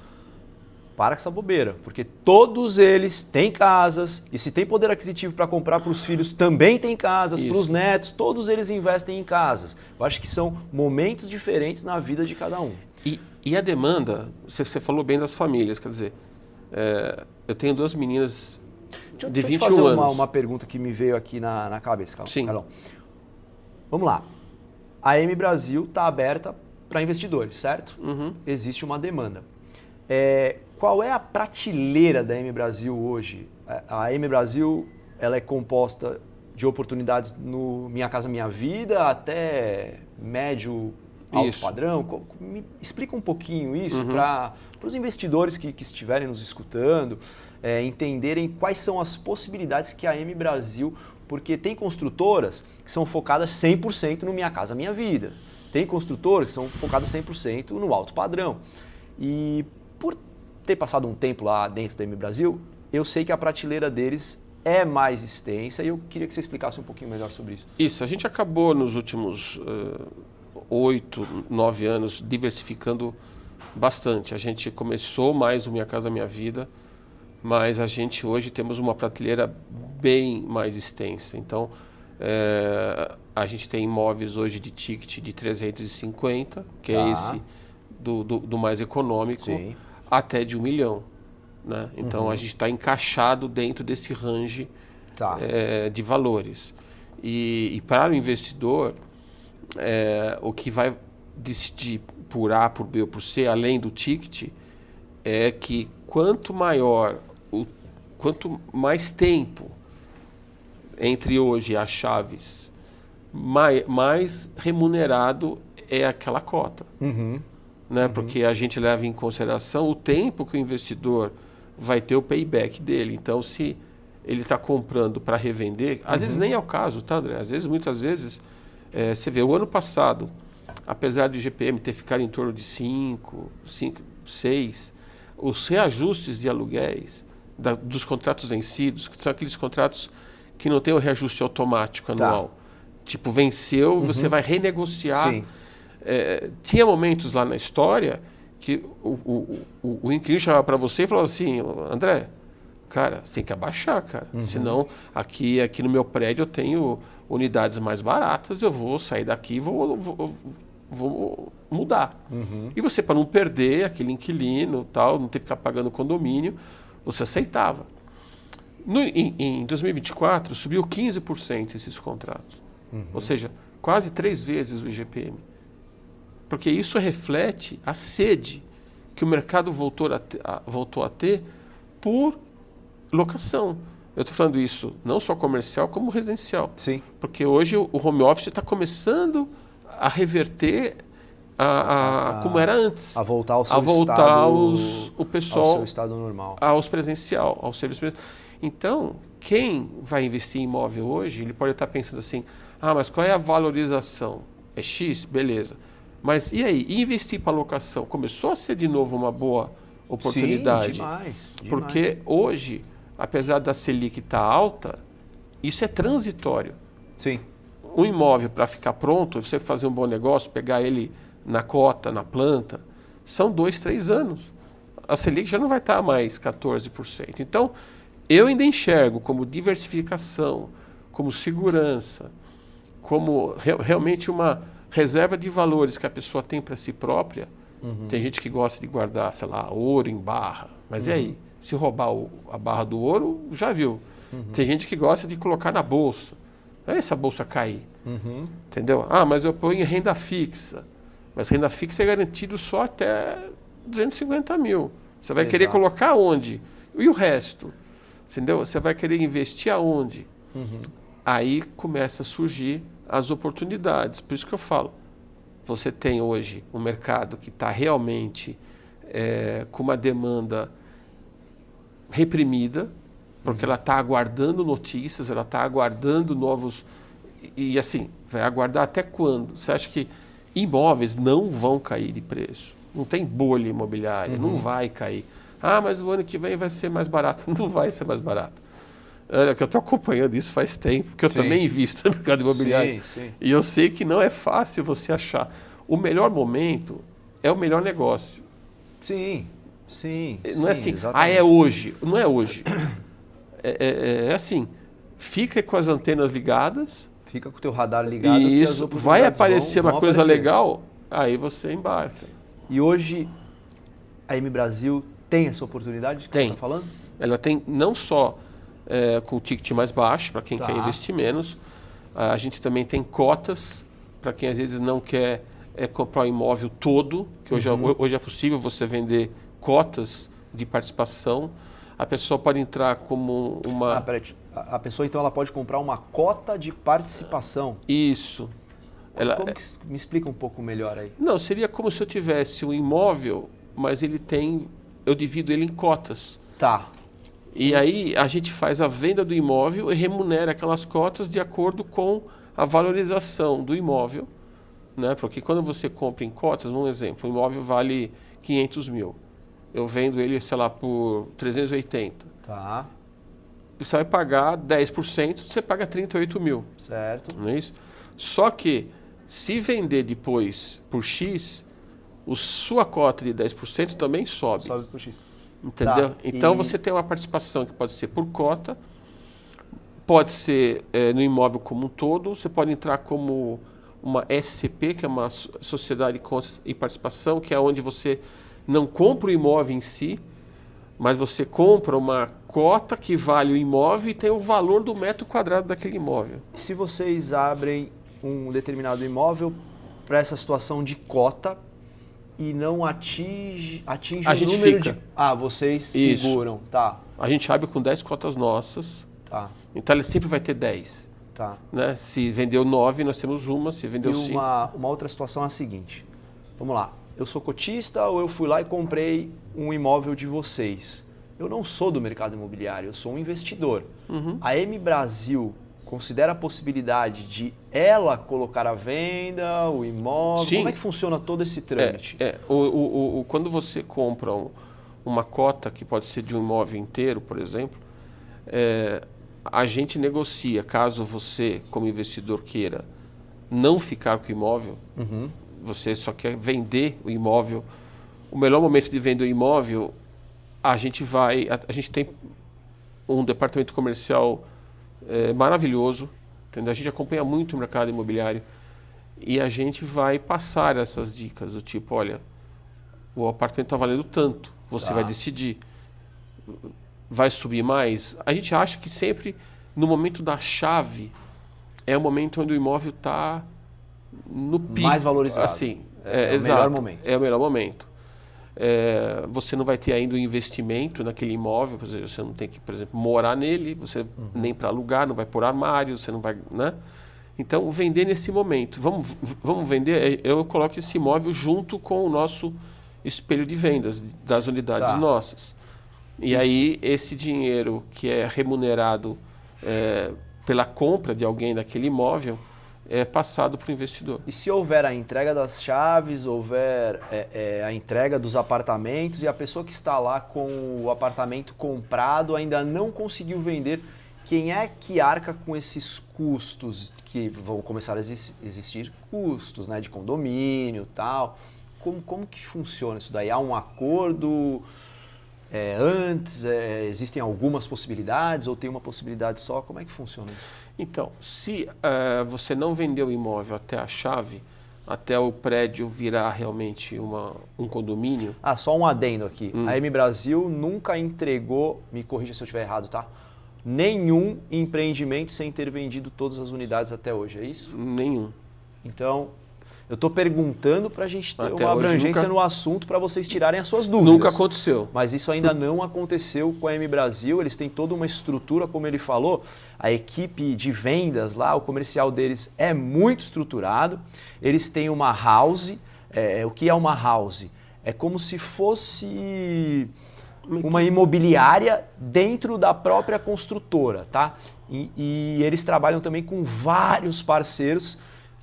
Para com essa bobeira, porque todos eles têm casas, e se tem poder aquisitivo para comprar para os filhos, também tem casas, para os netos, todos eles investem em casas. Eu acho que são momentos diferentes na vida de cada um. E a demanda, você falou bem das famílias, quer dizer, eu tenho 2 meninas de 21 Deixa eu fazer anos. uma pergunta que me veio aqui na cabeça, Carlão. Sim. Vamos lá. A M Brasil está aberta para investidores, certo? Existe uma demanda. Qual é a prateleira da M Brasil hoje? A M Brasil ela é composta de oportunidades no Minha Casa Minha Vida até médio, alto padrão. Me explica um pouquinho isso para os investidores que estiverem nos escutando entenderem quais são as possibilidades que a M Brasil... Porque tem construtoras que são focadas 100% no Minha Casa Minha Vida. Tem construtoras que são focadas 100% no alto padrão. E por ter passado um tempo lá dentro da M Brasil, eu sei que a prateleira deles é mais extensa e eu queria que você explicasse um pouquinho melhor sobre isso. Isso, a gente acabou nos últimos 8, 9 anos diversificando bastante. A gente começou mais o Minha Casa Minha Vida, mas a gente hoje temos uma prateleira bem mais extensa. Então, a gente tem imóveis hoje de ticket de 350, que é esse do mais econômico, até de 1 milhão. Né? Então, a gente está encaixado dentro desse range de valores. E para o investidor, o que vai decidir por A, por B ou por C, além do ticket, é que quanto mais tempo entre hoje e as chaves, mais remunerado é aquela cota. Né? Porque a gente leva em consideração o tempo que o investidor vai ter o payback dele. Então, se ele está comprando para revender, às vezes nem é o caso, tá, André? Muitas vezes, você vê, o ano passado, apesar do IGPM ter ficado em torno de 5, 6, os reajustes de aluguéis dos contratos vencidos, que são aqueles contratos que não tem o reajuste automático anual. Tipo, venceu, você vai renegociar. Tinha momentos lá na história que o inquilino chamava para você e falava assim: André, cara, você tem que abaixar, cara. Senão, aqui no meu prédio eu tenho unidades mais baratas, eu vou sair daqui e vou mudar. E você, para não perder aquele inquilino, tal, não ter que ficar pagando condomínio, você aceitava. Em 2024, subiu 15% esses contratos. Ou seja, quase 3 vezes o IGPM. Porque isso reflete a sede que o mercado voltou a ter por locação. Eu estou falando isso não só comercial, como residencial. Sim. Porque hoje o home office está começando a reverter como era antes. A voltar ao seu o pessoal ao seu estado normal. Aos presencial, ao serviço presencial. Então, quem vai investir em imóvel hoje, ele pode estar pensando assim, mas qual é a valorização? É X? Beleza. Mas e aí? E investir para locação? Começou a ser de novo uma boa oportunidade. Sim, demais. Porque hoje, apesar da Selic estar alta, isso é transitório. Sim. Um imóvel para ficar pronto, você fazer um bom negócio, pegar ele na cota, na planta, são 2, 3 anos. A Selic já não vai estar mais 14%. Então, eu ainda enxergo como diversificação, como segurança, como realmente uma reserva de valores que a pessoa tem para si própria. Tem gente que gosta de guardar, sei lá, ouro em barra. Mas e aí? Se roubar a barra do ouro, já viu. Tem gente que gosta de colocar na bolsa. Não é essa bolsa cair. Entendeu? Mas eu ponho em renda fixa. Mas renda fixa é garantido só até 250 mil. Você vai querer colocar onde? E o resto? Entendeu? Você vai querer investir aonde? Aí começa a surgir as oportunidades. Por isso que eu falo. Você tem hoje um mercado que está realmente com uma demanda reprimida, porque ela está aguardando notícias, ela está aguardando novos... E assim, vai aguardar até quando? Você acha que imóveis não vão cair de preço? Não tem bolha imobiliária, não vai cair. Mas o ano que vem vai ser mais barato. Não vai ser mais barato. Olha, que eu estou acompanhando isso faz tempo, porque eu também invisto no mercado imobiliário. Sim. E eu sei que não é fácil você achar. O melhor momento é o melhor negócio. Sim. Não é assim, exatamente. é hoje. Não é hoje. É assim, fica com as antenas ligadas. Fica com o teu radar ligado. E isso vai aparecer uma coisa legal, aí você embarca. E hoje a M Brasil tem essa oportunidade que você está falando? Ela tem não só com o ticket mais baixo, para quem quer investir menos. A gente também tem cotas, para quem às vezes não quer comprar o imóvel todo, que hoje é possível você vender cotas de participação. A pessoa pode entrar como uma... Peraí. A pessoa, então, ela pode comprar uma cota de participação? Isso. Me explica um pouco melhor aí. Não, seria como se eu tivesse um imóvel, mas eu divido ele em cotas. Tá. E aí a gente faz a venda do imóvel e remunera aquelas cotas de acordo com a valorização do imóvel. Né? Porque quando você compra em cotas, um exemplo, o imóvel vale 500 mil. Eu vendo ele, sei lá, por 380. Tá. Você vai pagar 10%, você paga 38 mil. Certo. Não é isso? Só que, se vender depois por X, sua cota de 10% também sobe. Sobe por X. Entendeu? Tá. Então, você tem uma participação que pode ser por cota, pode ser no imóvel como um todo, você pode entrar como uma SCP, que é uma Sociedade de Participação, que é onde você não compra o imóvel em si, mas você compra uma cota que vale o imóvel e tem o valor do metro quadrado daquele imóvel. Se vocês abrem um determinado imóvel para essa situação de cota e não atinge o número de... vocês seguram, tá. A gente abre com 10 cotas nossas, tá. Então ele sempre vai ter 10. Tá. Né? Se vendeu 9, nós temos uma, se vendeu 5... Uma outra situação é a seguinte, vamos lá. Eu sou cotista ou eu fui lá e comprei um imóvel de vocês. Eu não sou do mercado imobiliário, eu sou um investidor. A M Brasil considera a possibilidade de ela colocar à venda o imóvel? Sim. Como é que funciona todo esse trâmite? Quando você compra uma cota, que pode ser de um imóvel inteiro, por exemplo, a gente negocia, caso você, como investidor, queira não ficar com o imóvel, você só quer vender o imóvel, o melhor momento de vender o imóvel, a gente tem um departamento comercial maravilhoso, entendeu? A gente acompanha muito o mercado imobiliário e a gente vai passar essas dicas do tipo, olha, o apartamento está valendo tanto, você vai decidir, vai subir mais? A gente acha que sempre no momento da chave é o momento onde o imóvel está no pico. Mais valorizado. Assim, é o melhor momento. É o melhor momento. Você não vai ter ainda o investimento naquele imóvel, por exemplo, você não tem que, por exemplo, morar nele, você nem para alugar, não vai pôr armário, você não vai, né? Então, vender nesse momento. Vamos vender, eu coloco esse imóvel junto com o nosso espelho de vendas das unidades nossas. E aí, esse dinheiro que é remunerado pela compra de alguém daquele imóvel é passado para o investidor. E se houver a entrega das chaves, houver a entrega dos apartamentos e a pessoa que está lá com o apartamento comprado ainda não conseguiu vender, quem é que arca com esses custos que vão começar a existir custos, né, de condomínio e tal? Como que funciona isso daí? Há um acordo antes? Existem algumas possibilidades ou tem uma possibilidade só? Como é que funciona isso? Então, se você não vendeu o imóvel até a chave, até o prédio virar realmente um condomínio... Só um adendo aqui. A M Brasil nunca entregou, me corrija se eu estiver errado, tá? Nenhum empreendimento sem ter vendido todas as unidades até hoje, é isso? Nenhum. Então, eu estou perguntando para a gente ter Até uma hoje abrangência nunca... no assunto para vocês tirarem as suas dúvidas. Nunca aconteceu. Mas isso ainda não aconteceu com a M Brasil, eles têm toda uma estrutura, como ele falou, a equipe de vendas lá, o comercial deles é muito estruturado, eles têm uma house, o que é uma house? É como se fosse uma imobiliária dentro da própria construtora, tá? E eles trabalham também com vários parceiros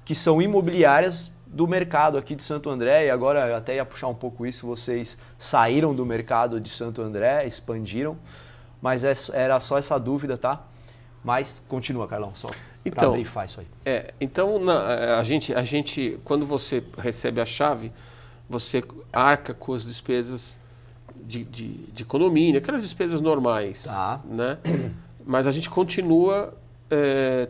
que são imobiliárias do mercado aqui de Santo André, e agora eu até ia puxar um pouco isso, vocês saíram do mercado de Santo André, expandiram, mas era só essa dúvida, tá? Mas continua, Carlão, só para abrir e faz isso aí. Então, a gente, quando você recebe a chave, você arca com as despesas de condomínio, aquelas despesas normais, né? Mas a gente continua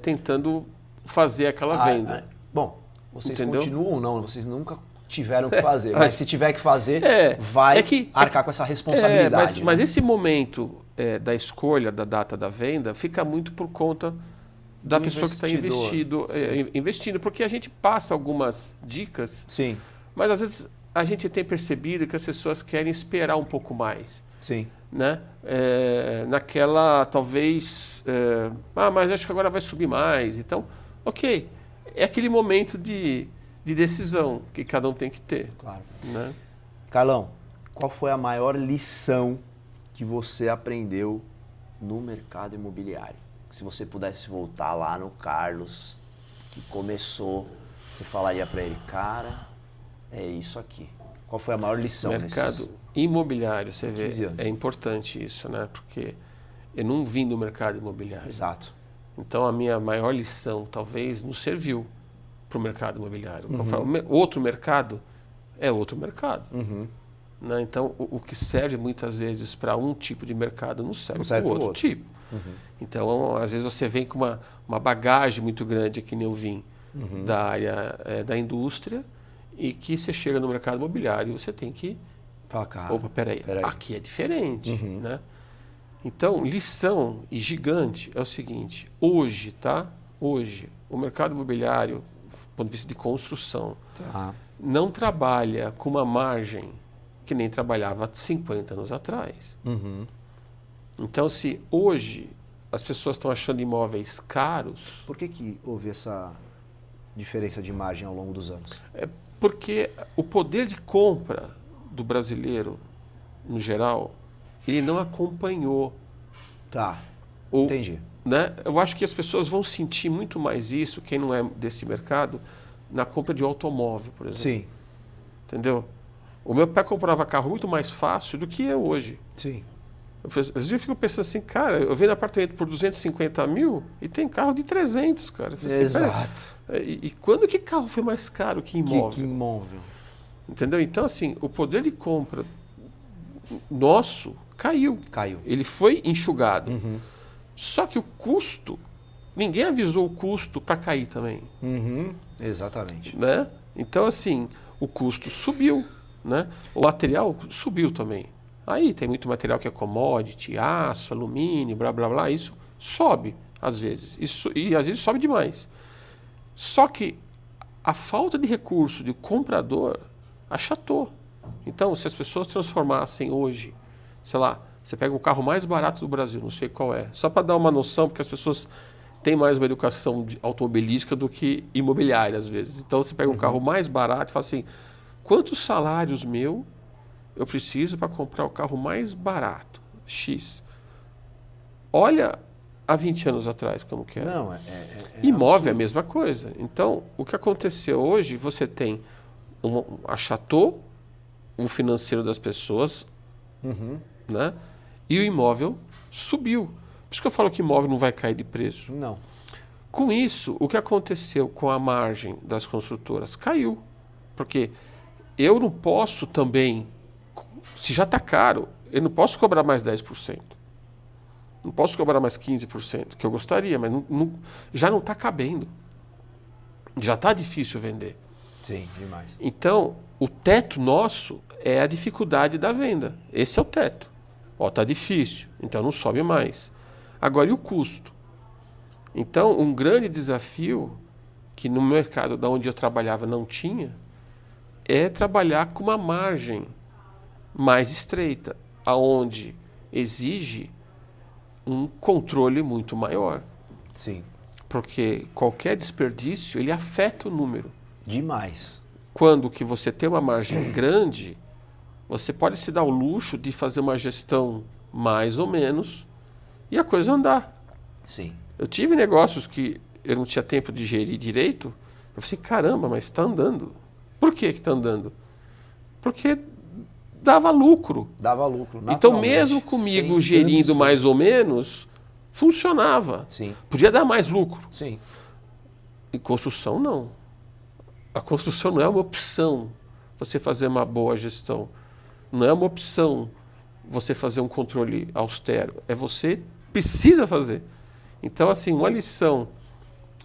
tentando fazer aquela venda. Bom, vocês continuam ou não? Vocês nunca tiveram que fazer, mas se tiver que fazer, vai arcar com essa responsabilidade. Mas esse momento da escolha da data da venda fica muito por conta da pessoa que está investindo, porque a gente passa algumas dicas, mas às vezes a gente tem percebido que as pessoas querem esperar um pouco mais. Né? Naquela, talvez, mas acho que agora vai subir mais. Então, ok, é aquele momento de decisão que cada um tem que ter. Claro. Né? Carlão, qual foi a maior lição que você aprendeu no mercado imobiliário? Se você pudesse voltar lá no Carlos, que começou, você falaria para ele, cara, é isso aqui. Qual foi a maior lição? Mercado imobiliário, você vê, é importante isso, né? Porque eu não vim do mercado imobiliário. Exato. Então a minha maior lição talvez não serviu para o mercado imobiliário. Outro mercado é outro mercado. Né? Então o que serve muitas vezes para um tipo de mercado não serve para o outro tipo. Então às vezes você vem com uma bagagem muito grande, que nem eu vim da área da indústria, e que você chega no mercado imobiliário e você tem que... Opa, peraí. Aqui é diferente. Né? Então, lição e gigante é o seguinte, hoje, o mercado imobiliário, do ponto de vista de construção, não trabalha com uma margem que nem trabalhava há 50 anos atrás. Então, se hoje as pessoas estão achando imóveis caros... Por que houve essa diferença de margem ao longo dos anos? Porque o poder de compra do brasileiro, no geral, ele não acompanhou. Entendi. Né? Eu acho que as pessoas vão sentir muito mais isso, quem não é desse mercado, na compra de automóvel, por exemplo. Entendeu? O meu pai comprava carro muito mais fácil do que eu hoje. Às vezes eu fico pensando assim, cara, eu vendo apartamento por 250 mil e tem carro de 300, cara. Exato. E quando que carro foi mais caro que imóvel? Que imóvel. Entendeu? Então, assim, o poder de compra nosso caiu. Ele foi enxugado. Só que o custo, ninguém avisou o custo para cair também. Exatamente. Né? Então, assim, o custo subiu. Né? O material subiu também. Aí tem muito material que é commodity, aço, alumínio, blá, blá, blá. Isso sobe, às vezes. E às vezes sobe demais. Só que a falta de recurso do comprador achatou. Então, se as pessoas transformassem hoje, sei lá, você pega o carro mais barato do Brasil, não sei qual é, só para dar uma noção, porque as pessoas têm mais uma educação automobilística do que imobiliária, às vezes. Então, você pega o carro mais barato e fala assim, quantos salários eu preciso para comprar o carro mais barato? X. Olha há 20 anos atrás como que era. Não, Imóvel é a mesma coisa. Então, o que aconteceu hoje, você tem achatou o financeiro das pessoas, né? E o imóvel subiu. Por isso que eu falo que imóvel não vai cair de preço. Não. Com isso, o que aconteceu com a margem das construtoras? Caiu. Porque eu não posso também, se já está caro, eu não posso cobrar mais 10%. Não posso cobrar mais 15%, que eu gostaria, mas já não está cabendo. Já está difícil vender. Sim, demais. Então, o teto nosso é a dificuldade da venda. Esse é o teto. Está difícil, então não sobe mais. Agora, e o custo? Então, um grande desafio que no mercado da onde eu trabalhava não tinha é trabalhar com uma margem mais estreita, aonde exige um controle muito maior. Sim. Porque qualquer desperdício, ele afeta o número. Demais. Quando que você tem uma margem grande, você pode se dar o luxo de fazer uma gestão mais ou menos e a coisa andar. Sim. Eu tive negócios que eu não tinha tempo de gerir direito. Eu falei, caramba, mas está andando. Por que está andando? Porque dava lucro. Dava lucro. Então, mesmo comigo gerindo mais ou menos, funcionava. Sim. Podia dar mais lucro. Sim. Em construção, não. A construção não é uma opção você fazer uma boa gestão. Não é uma opção você fazer um controle austero. É você precisa fazer. Então, assim, uma lição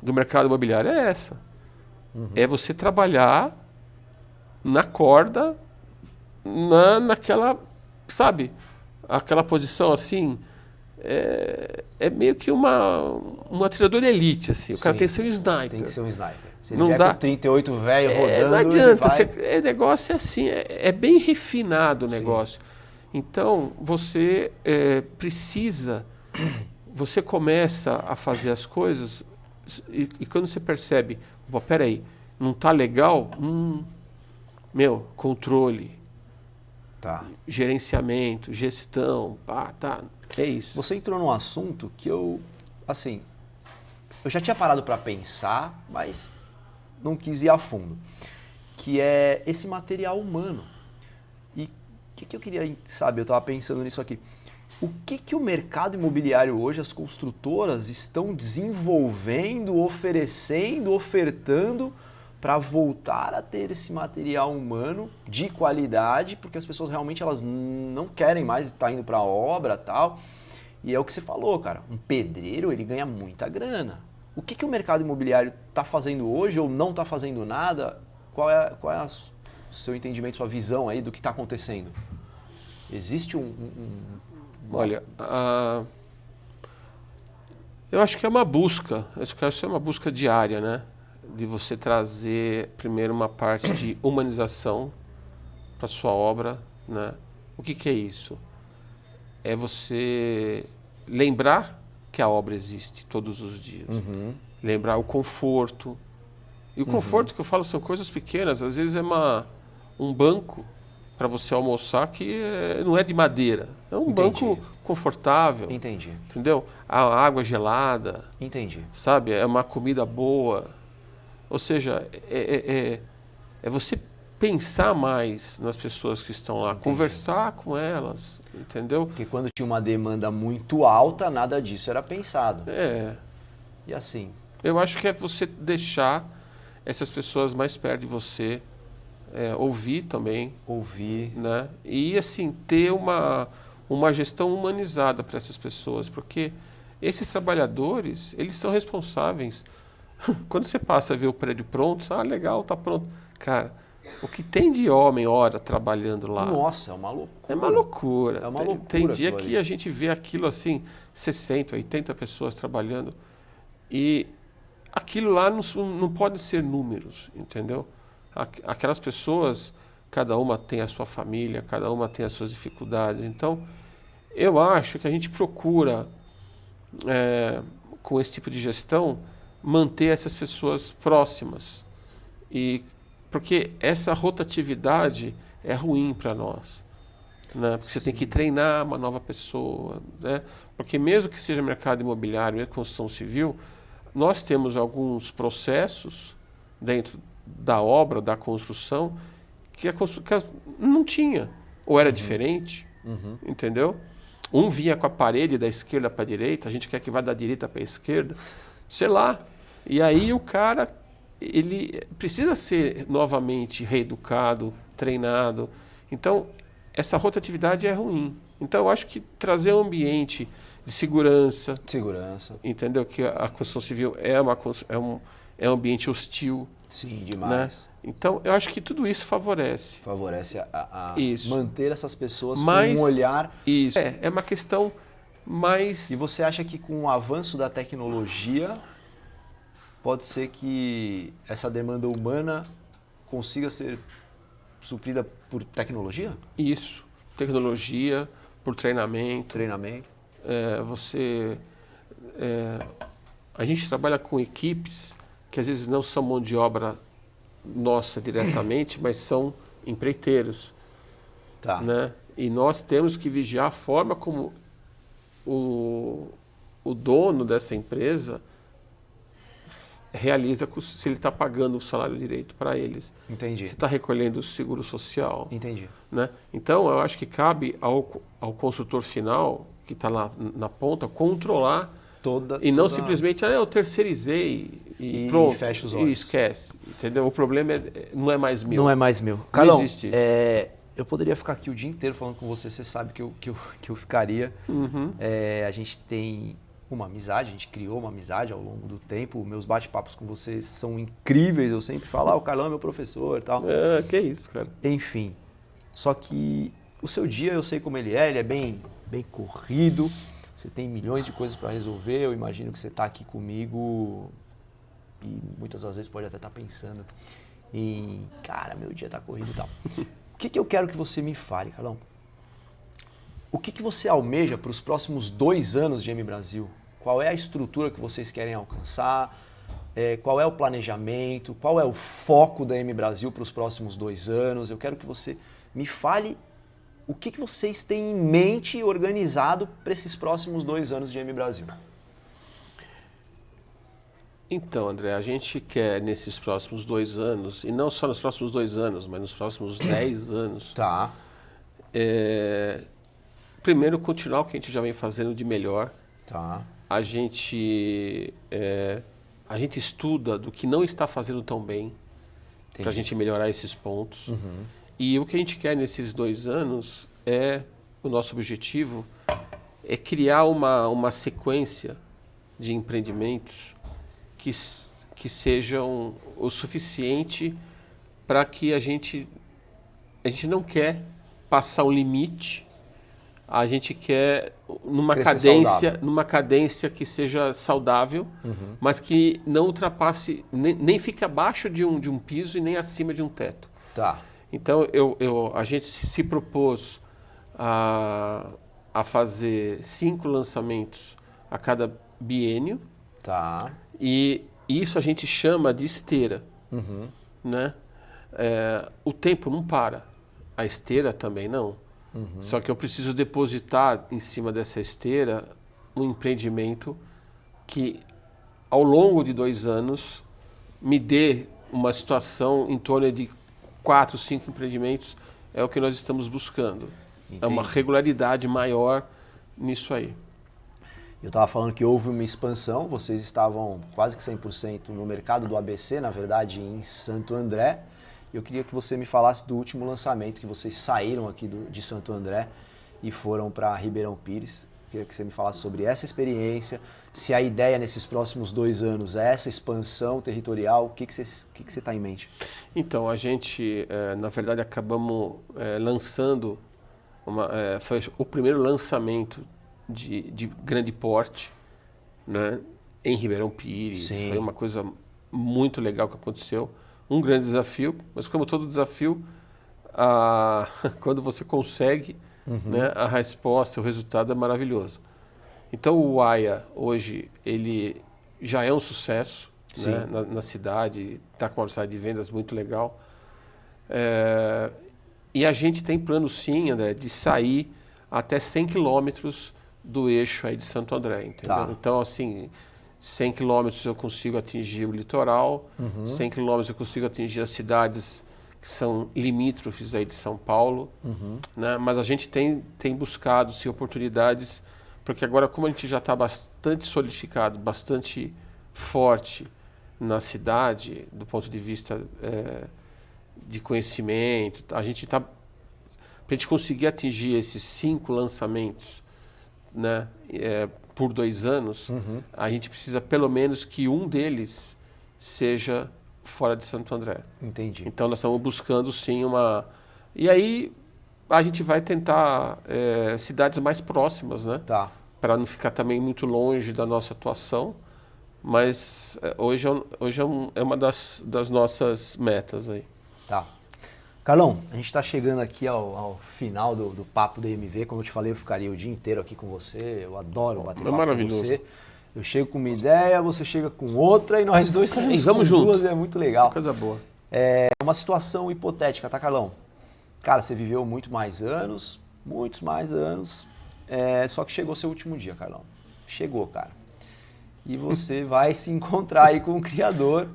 do mercado imobiliário é essa. É você trabalhar na corda, naquela, sabe, aquela posição assim, é meio que um atirador de elite, assim. O cara tem que ser um sniper. Tem que ser um sniper. Se ele não vier dá com 38 velho rodando, não adianta, vai... negócio é assim, é bem refinado o negócio. Então, você precisa, você começa a fazer as coisas e quando você percebe, peraí, não está legal? Controle, gerenciamento, gestão, é isso. Você entrou num assunto que eu já tinha parado para pensar, mas não quis ir a fundo, que é esse material humano. E o que eu queria saber, eu estava pensando nisso aqui, o que o mercado imobiliário hoje, as construtoras estão desenvolvendo, oferecendo, ofertando para voltar a ter esse material humano de qualidade, porque as pessoas realmente elas não querem mais estar indo para a obra e tal. E é o que você falou, cara, um pedreiro ele ganha muita grana. O que o mercado imobiliário está fazendo hoje ou não está fazendo nada? Qual é o seu entendimento, sua visão aí do que está acontecendo? Existe Olha, eu acho que é uma busca, acho que é uma busca diária, né? De você trazer primeiro uma parte de humanização para sua obra, né? O que é isso? É você lembrar que a obra existe todos os dias. Lembrar o conforto. E o conforto que eu falo são coisas pequenas. Às vezes é um banco para você almoçar que não é de madeira. É um banco confortável. Entendi. Entendeu? A água gelada. Entendi. Sabe? É uma comida boa. Ou seja, é você pensar mais nas pessoas que estão lá, conversar com elas, entendeu? Porque quando tinha uma demanda muito alta, nada disso era pensado. E assim? Eu acho que é você deixar essas pessoas mais perto de você, ouvir também. Ouvir. Né? E assim, ter uma gestão humanizada para essas pessoas, porque esses trabalhadores, eles são responsáveis. Quando você passa a ver o prédio pronto, legal, tá pronto. Cara, o que tem de homem, hora, trabalhando lá... Nossa, é uma loucura. É uma loucura. É uma loucura. Tem dia que a gente vê aquilo assim, 60, 80 pessoas trabalhando, e aquilo lá não pode ser números, entendeu? Aquelas pessoas, cada uma tem a sua família, cada uma tem as suas dificuldades. Então, eu acho que a gente procura, com esse tipo de gestão, manter essas pessoas próximas. Porque essa rotatividade é ruim para nós. Né? Porque você tem que treinar uma nova pessoa. Né? Porque mesmo que seja mercado imobiliário e construção civil, nós temos alguns processos dentro da obra, da construção, que não tinha. Ou era diferente, entendeu? Um vinha com a parede da esquerda para a direita, a gente quer que vá da direita para a esquerda, sei lá. E aí o cara, ele precisa ser novamente reeducado, treinado. Então, essa rotatividade é ruim. Então, eu acho que trazer um ambiente de segurança. Entendeu? Que a construção civil é um ambiente hostil. Sim, demais. Né? Então, eu acho que tudo isso favorece. Favorece a isso. manter essas pessoas com um olhar... Isso. É uma questão mais... E você acha que com o avanço da tecnologia, pode ser que essa demanda humana consiga ser suprida por tecnologia? Isso. Tecnologia, por treinamento. A gente trabalha com equipes que às vezes não são mão de obra nossa diretamente, mas são empreiteiros. Tá. Né? E nós temos que vigiar a forma como o dono dessa empresa realiza, se ele está pagando o salário direito para eles. Entendi. Se está recolhendo o seguro social. Entendi. Né? Então, eu acho que cabe ao construtor final, que está lá na ponta, controlar não simplesmente, eu terceirizei e pronto. E fecha os olhos. E esquece. Entendeu? O problema não é mais meu. Não é mais meu. Carlão, não existe isso. Eu poderia ficar aqui o dia inteiro falando com você, você sabe que eu ficaria. A gente tem uma amizade, a gente criou uma amizade ao longo do tempo. Meus bate-papos com você são incríveis, eu sempre falo, o Carlão é meu professor e tal. Que isso, cara. Enfim, só que o seu dia eu sei como ele é bem corrido, você tem milhões de coisas para resolver, eu imagino que você está aqui comigo e muitas das vezes pode até estar pensando em, cara, meu dia está corrido e tal. O que eu quero que você me fale, Carlão? O que você almeja para os próximos 2 anos de M Brasil? Qual é a estrutura que vocês querem alcançar? Qual é o planejamento? Qual é o foco da M Brasil para os próximos 2 anos? Eu quero que você me fale o que vocês têm em mente organizado para esses próximos 2 anos de M Brasil. Então, André, a gente quer nesses próximos 2 anos, e não só nos próximos 2 anos, mas nos próximos 10 anos, Tá. Primeiro, continuar o que a gente já vem fazendo de melhor. Tá. A gente estuda do que não está fazendo tão bem, para a gente melhorar esses pontos. E o que a gente quer nesses 2 anos o nosso objetivo é criar uma sequência de empreendimentos que sejam o suficiente para que a gente não quer passar um limite, a gente quer numa cadência que seja saudável, mas que não ultrapasse, nem fique abaixo de um piso e nem acima de um teto. Tá. Então, a gente se propôs a fazer 5 lançamentos a cada biênio. Tá. E isso a gente chama de esteira. Né? O tempo não para, a esteira também não. Só que eu preciso depositar em cima dessa esteira um empreendimento que, ao longo de 2 anos, me dê uma situação em torno de 4, 5 empreendimentos, é o que nós estamos buscando. Entendi. É uma regularidade maior nisso aí. Eu estava falando que houve uma expansão, vocês estavam quase que 100% no mercado do ABC, na verdade, em Santo André. Eu queria que você me falasse do último lançamento, que vocês saíram aqui de Santo André e foram para Ribeirão Pires. Eu queria que você me falasse sobre essa experiência, se a ideia nesses próximos 2 anos é essa expansão territorial, o que você está em mente? Então, a gente, na verdade, acabamos lançando, foi o primeiro lançamento de grande porte, né, em Ribeirão Pires. Sim. Foi uma coisa muito legal que aconteceu. Um grande desafio, mas como todo desafio, quando você consegue, né, a resposta, o resultado é maravilhoso. Então o Aya hoje ele já é um sucesso, né, na cidade, está com uma velocidade de vendas muito legal. E a gente tem plano sim, André, de sair até 100 quilômetros do eixo aí de Santo André, entendeu? Tá. Então, assim, 100 quilômetros eu consigo atingir o litoral, 100 quilômetros eu consigo atingir as cidades que são limítrofes aí de São Paulo, né? Mas a gente tem buscado sim, oportunidades, porque agora como a gente já está bastante solidificado, bastante forte na cidade, do ponto de vista de conhecimento, a gente está... Para a gente conseguir atingir esses 5 lançamentos, né, por 2 anos, a gente precisa pelo menos que um deles seja fora de Santo André. Entendi. Então nós estamos buscando sim uma... E aí a gente vai tentar cidades mais próximas, né? Tá. Para não ficar também muito longe da nossa atuação. Mas hoje é uma das nossas metas aí. Tá. Carlão, a gente está chegando aqui ao final do papo do MV. Como eu te falei, eu ficaria o dia inteiro aqui com você. Eu adoro bater papo com você. Eu chego com uma ideia, você chega com outra e nós dois saímos vamos com juntos. duas, é muito legal. Coisa boa. É uma situação hipotética, tá, Carlão? Cara, você viveu muitos mais anos, só que chegou seu último dia, Carlão. Chegou, cara. E você vai se encontrar aí com o Criador.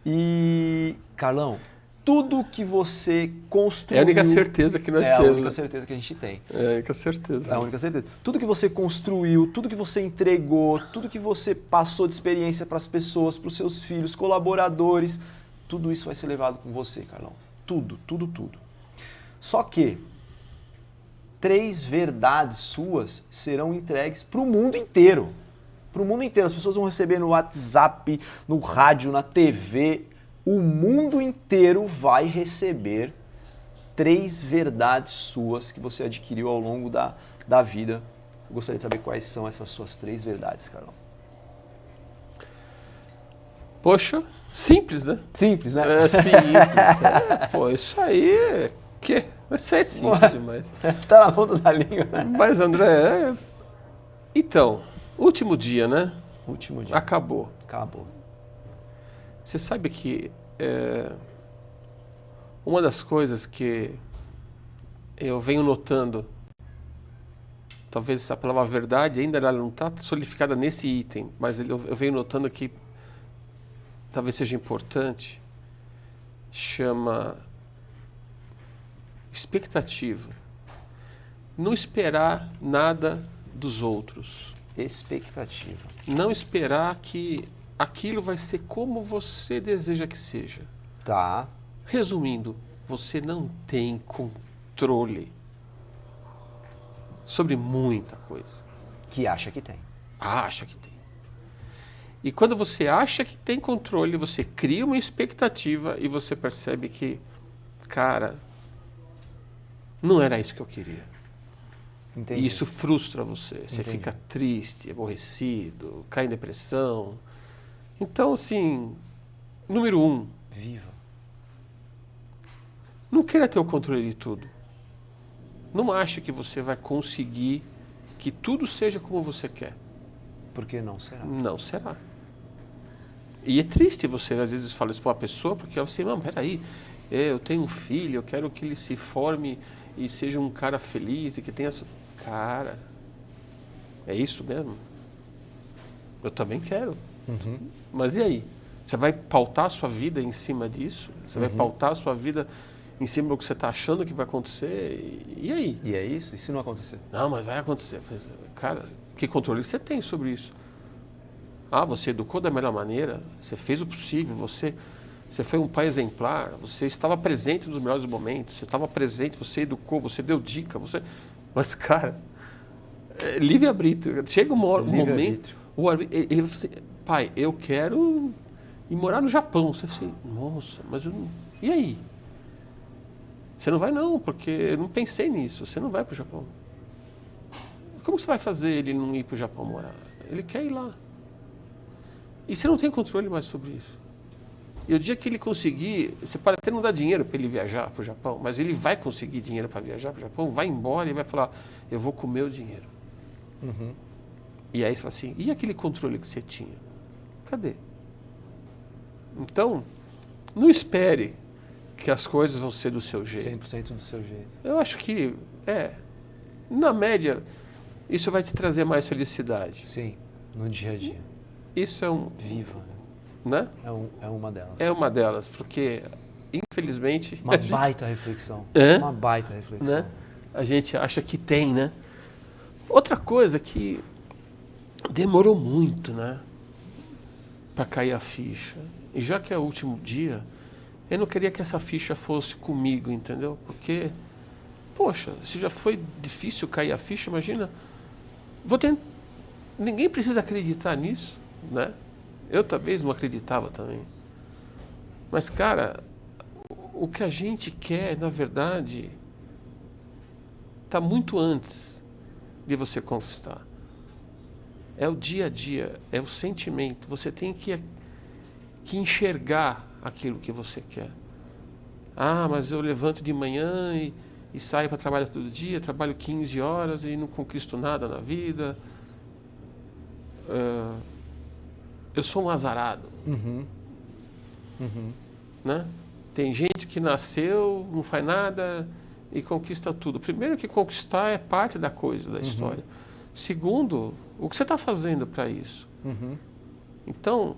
E, Carlão, tudo que você construiu... É a única certeza que nós temos. É a única certeza que a gente tem. É a única certeza. É a única certeza. Tudo que você construiu, tudo que você entregou, tudo que você passou de experiência para as pessoas, para os seus filhos, colaboradores, tudo isso vai ser levado com você, Carlão. Tudo, tudo, tudo. Só que 3 verdades suas serão entregues para o mundo inteiro. Para o mundo inteiro. As pessoas vão receber no WhatsApp, no rádio, na TV. O mundo inteiro vai receber 3 verdades suas que você adquiriu ao longo da vida. Eu gostaria de saber quais são essas suas 3 verdades, Carlão. Poxa, simples, né? Simples, né? É simples. Pô, isso aí isso aí é simples demais. Tá na ponta da língua, né? Mas, André, então, último dia, né? Último dia. Acabou. Acabou. Você sabe que uma das coisas que eu venho notando, talvez a palavra verdade ainda ela não está solidificada nesse item, mas eu venho notando que talvez seja importante, chama expectativa. Não esperar nada dos outros. Expectativa. Não esperar que aquilo vai ser como você deseja que seja. Tá. Resumindo, você não tem controle sobre muita coisa. Que acha que tem. Acha que tem. E quando você acha que tem controle, você cria uma expectativa e você percebe que, cara, não era isso que eu queria. Entendi. E isso frustra você. Você Entendi. fica triste, aborrecido, cai em depressão. Então, assim, número 1, Viva. não queira ter o controle de tudo. Não ache que você vai conseguir que tudo seja como você quer. Por que não será? Não será. E é triste você, às vezes, falar isso para uma pessoa, porque ela assim, não, peraí, eu tenho um filho, eu quero que ele se forme e seja um cara feliz e que tenha... Cara, é isso mesmo? Eu também quero. Mas e aí? Você vai pautar a sua vida em cima disso? Você vai pautar a sua vida em cima do que você está achando que vai acontecer? E aí? E é isso? E se não acontecer? Não, mas vai acontecer. Cara, que controle você tem sobre isso? Ah, você educou da melhor maneira, você fez o possível, você foi um pai exemplar, você estava presente nos melhores momentos, você estava presente, você educou, você deu dica, você... Mas, cara, livre-arbítrio. Chega um momento, ele vai falar assim, pai, eu quero ir morar no Japão. Você fala assim, nossa, mas eu não... E aí? Você não vai não, porque eu não pensei nisso, você não vai para o Japão. Como você vai fazer ele não ir para o Japão morar? Ele quer ir lá. E você não tem controle mais sobre isso. E o dia que ele conseguir, você pode até não dar dinheiro para ele viajar para o Japão, mas ele vai conseguir dinheiro para viajar para o Japão, vai embora e vai falar, eu vou comer o dinheiro. E aí você fala assim, e aquele controle que você tinha? Cadê? Então, não espere que as coisas vão ser do seu jeito. 100% do seu jeito. Eu acho que, na média, isso vai te trazer mais felicidade. Sim, no dia a dia. Isso é Viva, né? É uma delas. É uma delas, porque, infelizmente... Uma baita reflexão. Uma baita reflexão. Né? A gente acha que tem, né? Outra coisa que demorou muito, né? Para cair a ficha. E já que é o último dia, eu não queria que essa ficha fosse comigo, entendeu? Porque, poxa, se já foi difícil cair a ficha, imagina... Ninguém precisa acreditar nisso, né? Eu talvez não acreditava também. Mas, cara, o que a gente quer, na verdade, está muito antes de você conquistar. É o dia a dia, é o sentimento. Você tem que enxergar aquilo que você quer. Ah, mas eu levanto de manhã e saio para trabalhar todo dia, trabalho 15 horas e não conquisto nada na vida. Eu sou um azarado. Né? Tem gente que nasceu, não faz nada e conquista tudo. Primeiro que conquistar é parte da coisa, da história. Segundo, o que você está fazendo para isso? Então,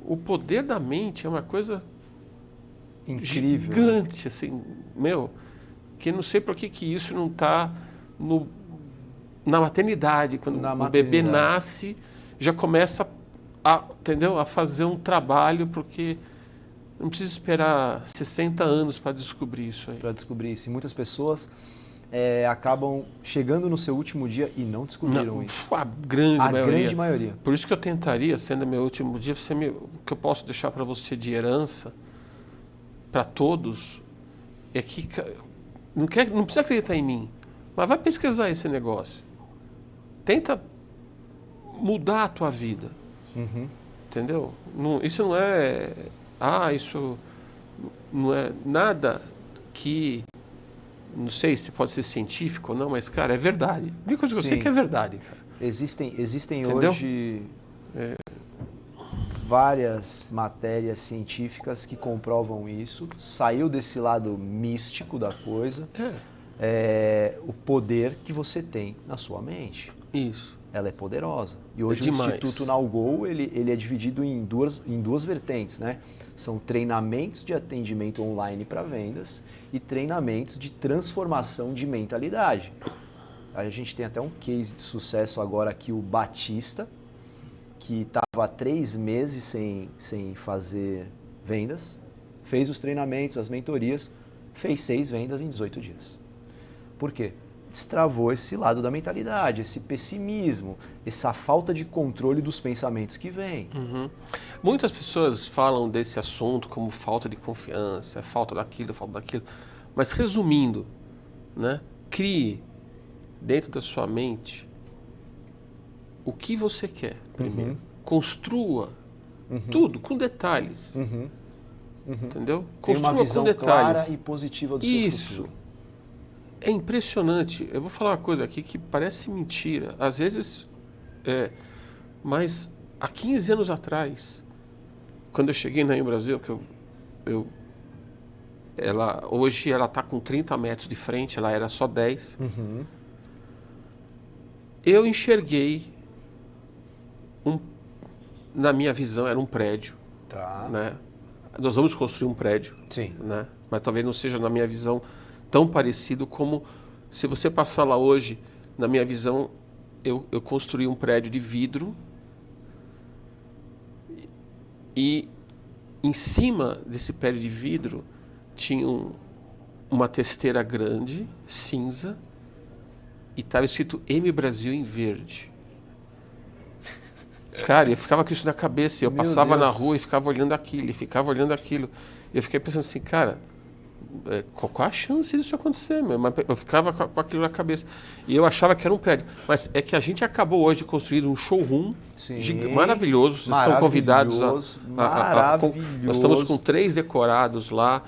o poder da mente é uma coisa incrível, gigante, assim, que não sei por que isso não está na maternidade. Quando o bebê nasce, já começa a fazer um trabalho, porque não precisa esperar 60 anos para descobrir isso aí. Para descobrir isso. E muitas pessoas acabam chegando no seu último dia e não descobriram isso. A grande maioria. Por isso que eu tentaria, sendo meu último dia, o que eu posso deixar para você de herança, para todos, é que não precisa acreditar em mim, mas vai pesquisar esse negócio. Tenta mudar a tua vida. Entendeu? Isso não é... isso não é nada que... Não sei se pode ser científico ou não, mas, cara, é verdade. A única coisa que eu sei é que é verdade, cara. Existem hoje várias matérias científicas que comprovam isso. Saiu desse lado místico da coisa. O poder que você tem na sua mente. Isso. Ela é poderosa. E hoje o Instituto Nalgou, ele é dividido em duas vertentes, né? São treinamentos de atendimento online para vendas e treinamentos de transformação de mentalidade. A gente tem até um case de sucesso agora aqui, o Batista, que estava há 3 meses sem fazer vendas, fez os treinamentos, as mentorias, fez 6 vendas em 18 dias. Por quê? Destravou esse lado da mentalidade, esse pessimismo, essa falta de controle dos pensamentos que vem. Muitas pessoas falam desse assunto como falta de confiança, falta daquilo. Mas resumindo, né, crie dentro da sua mente o que você quer primeiro. Construa tudo com detalhes. Entendeu? Construa uma visão com detalhes clara e positiva do seu futuro. É impressionante. Eu vou falar uma coisa aqui que parece mentira. Às vezes, mas há 15 anos atrás, quando eu cheguei na Brasil, hoje ela está com 30 metros de frente, ela era só 10. Eu enxerguei, na minha visão, era um prédio. Tá. Né? Nós vamos construir um prédio. Sim. Né? Mas talvez não seja, na minha visão, tão parecido como se você passar lá hoje, na minha visão, eu construí um prédio de vidro e em cima desse prédio de vidro tinha uma testeira grande, cinza, e estava escrito M Brasil em verde. Cara, eu ficava com isso na cabeça, eu passava na rua e ficava olhando aquilo, Eu fiquei pensando assim, cara, qual a chance disso acontecer? Mas eu ficava com aquilo na cabeça. E eu achava que era um prédio. Mas é que a gente acabou hoje de construir um showroom maravilhoso. Vocês estão convidados nós estamos com 3 decorados lá,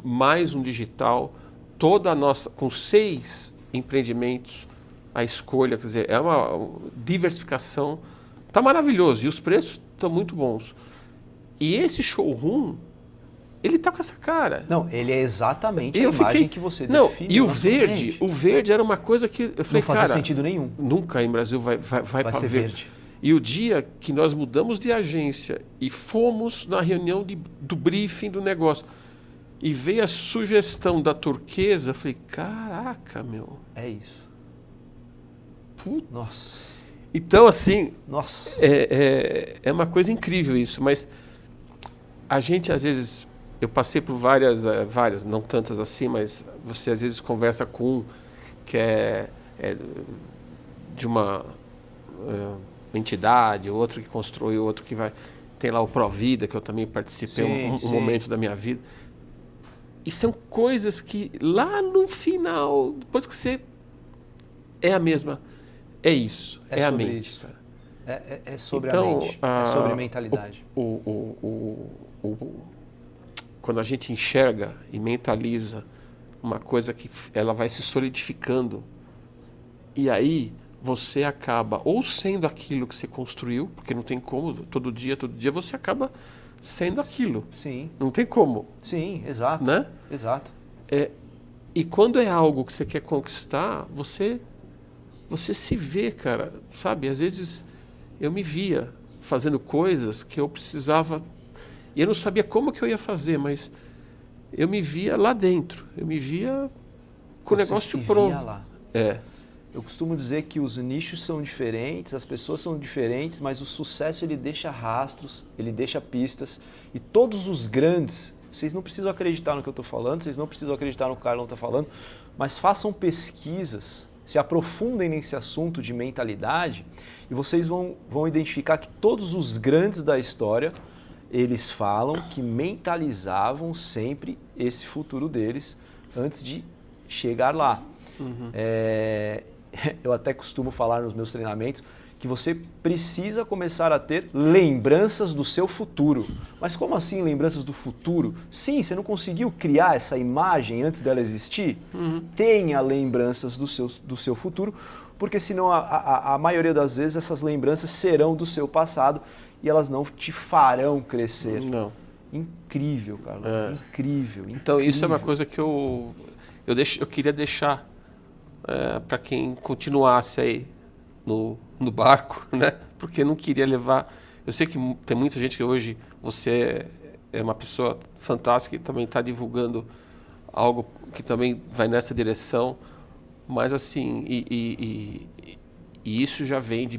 mais um digital, toda a nossa, com 6 empreendimentos, a escolha, quer dizer, é uma diversificação. Está maravilhoso e os preços estão muito bons. E esse showroom, ele tá com essa cara. Não, ele é exatamente a imagem que você define. Não, e o verde era uma coisa que eu falei, não fazia sentido nenhum. Nunca em Brasil vai para verde. E o dia que nós mudamos de agência e fomos na reunião do briefing do negócio e veio a sugestão da turquesa, eu falei, caraca, meu. É isso. Putz. Nossa. Então, assim, nossa. É uma coisa incrível isso, mas a gente, às vezes, eu passei por várias, não tantas assim, mas você, às vezes, conversa com um que é de uma entidade, outro que construiu, outro que vai... Tem lá o Provida, que eu também participei um momento da minha vida. E são coisas que, lá no final, depois que você... É a mesma... É isso, é a mente, isso. cara. É sobre a mente, é sobre mentalidade. Quando a gente enxerga e mentaliza uma coisa que ela vai se solidificando, e aí você acaba ou sendo aquilo que você construiu, porque não tem como, todo dia você acaba sendo aquilo. Sim. Não tem como. Sim, exato. Né? Exato. E quando é algo que você quer conquistar, você se vê, cara, sabe? Às vezes eu me via fazendo coisas que eu precisava, e eu não sabia como que eu ia fazer, mas eu me via lá dentro, eu me via com o negócio pronto. Via lá. É. Eu costumo dizer que os nichos são diferentes, as pessoas são diferentes, mas o sucesso ele deixa rastros, ele deixa pistas, e todos os grandes, vocês não precisam acreditar no que eu estou falando, vocês não precisam acreditar no que o Carlão está falando, mas façam pesquisas, se aprofundem nesse assunto de mentalidade e vocês vão identificar que todos os grandes da história, eles falam que mentalizavam sempre esse futuro deles antes de chegar lá. Uhum. Eu até costumo falar nos meus treinamentos que você precisa começar a ter lembranças do seu futuro. Mas como assim lembranças do futuro? Sim, você não conseguiu criar essa imagem antes dela existir? Uhum. Tenha lembranças do seu futuro, porque senão a maioria das vezes essas lembranças serão do seu passado e elas não te farão crescer. Não. Incrível, Carlos. Incrível. Então isso é uma coisa que eu queria deixar para quem continuasse aí no barco, né? Porque eu não queria levar... Eu sei que tem muita gente que hoje você é uma pessoa fantástica e também está divulgando algo que também vai nessa direção, mas assim, e isso já vem de...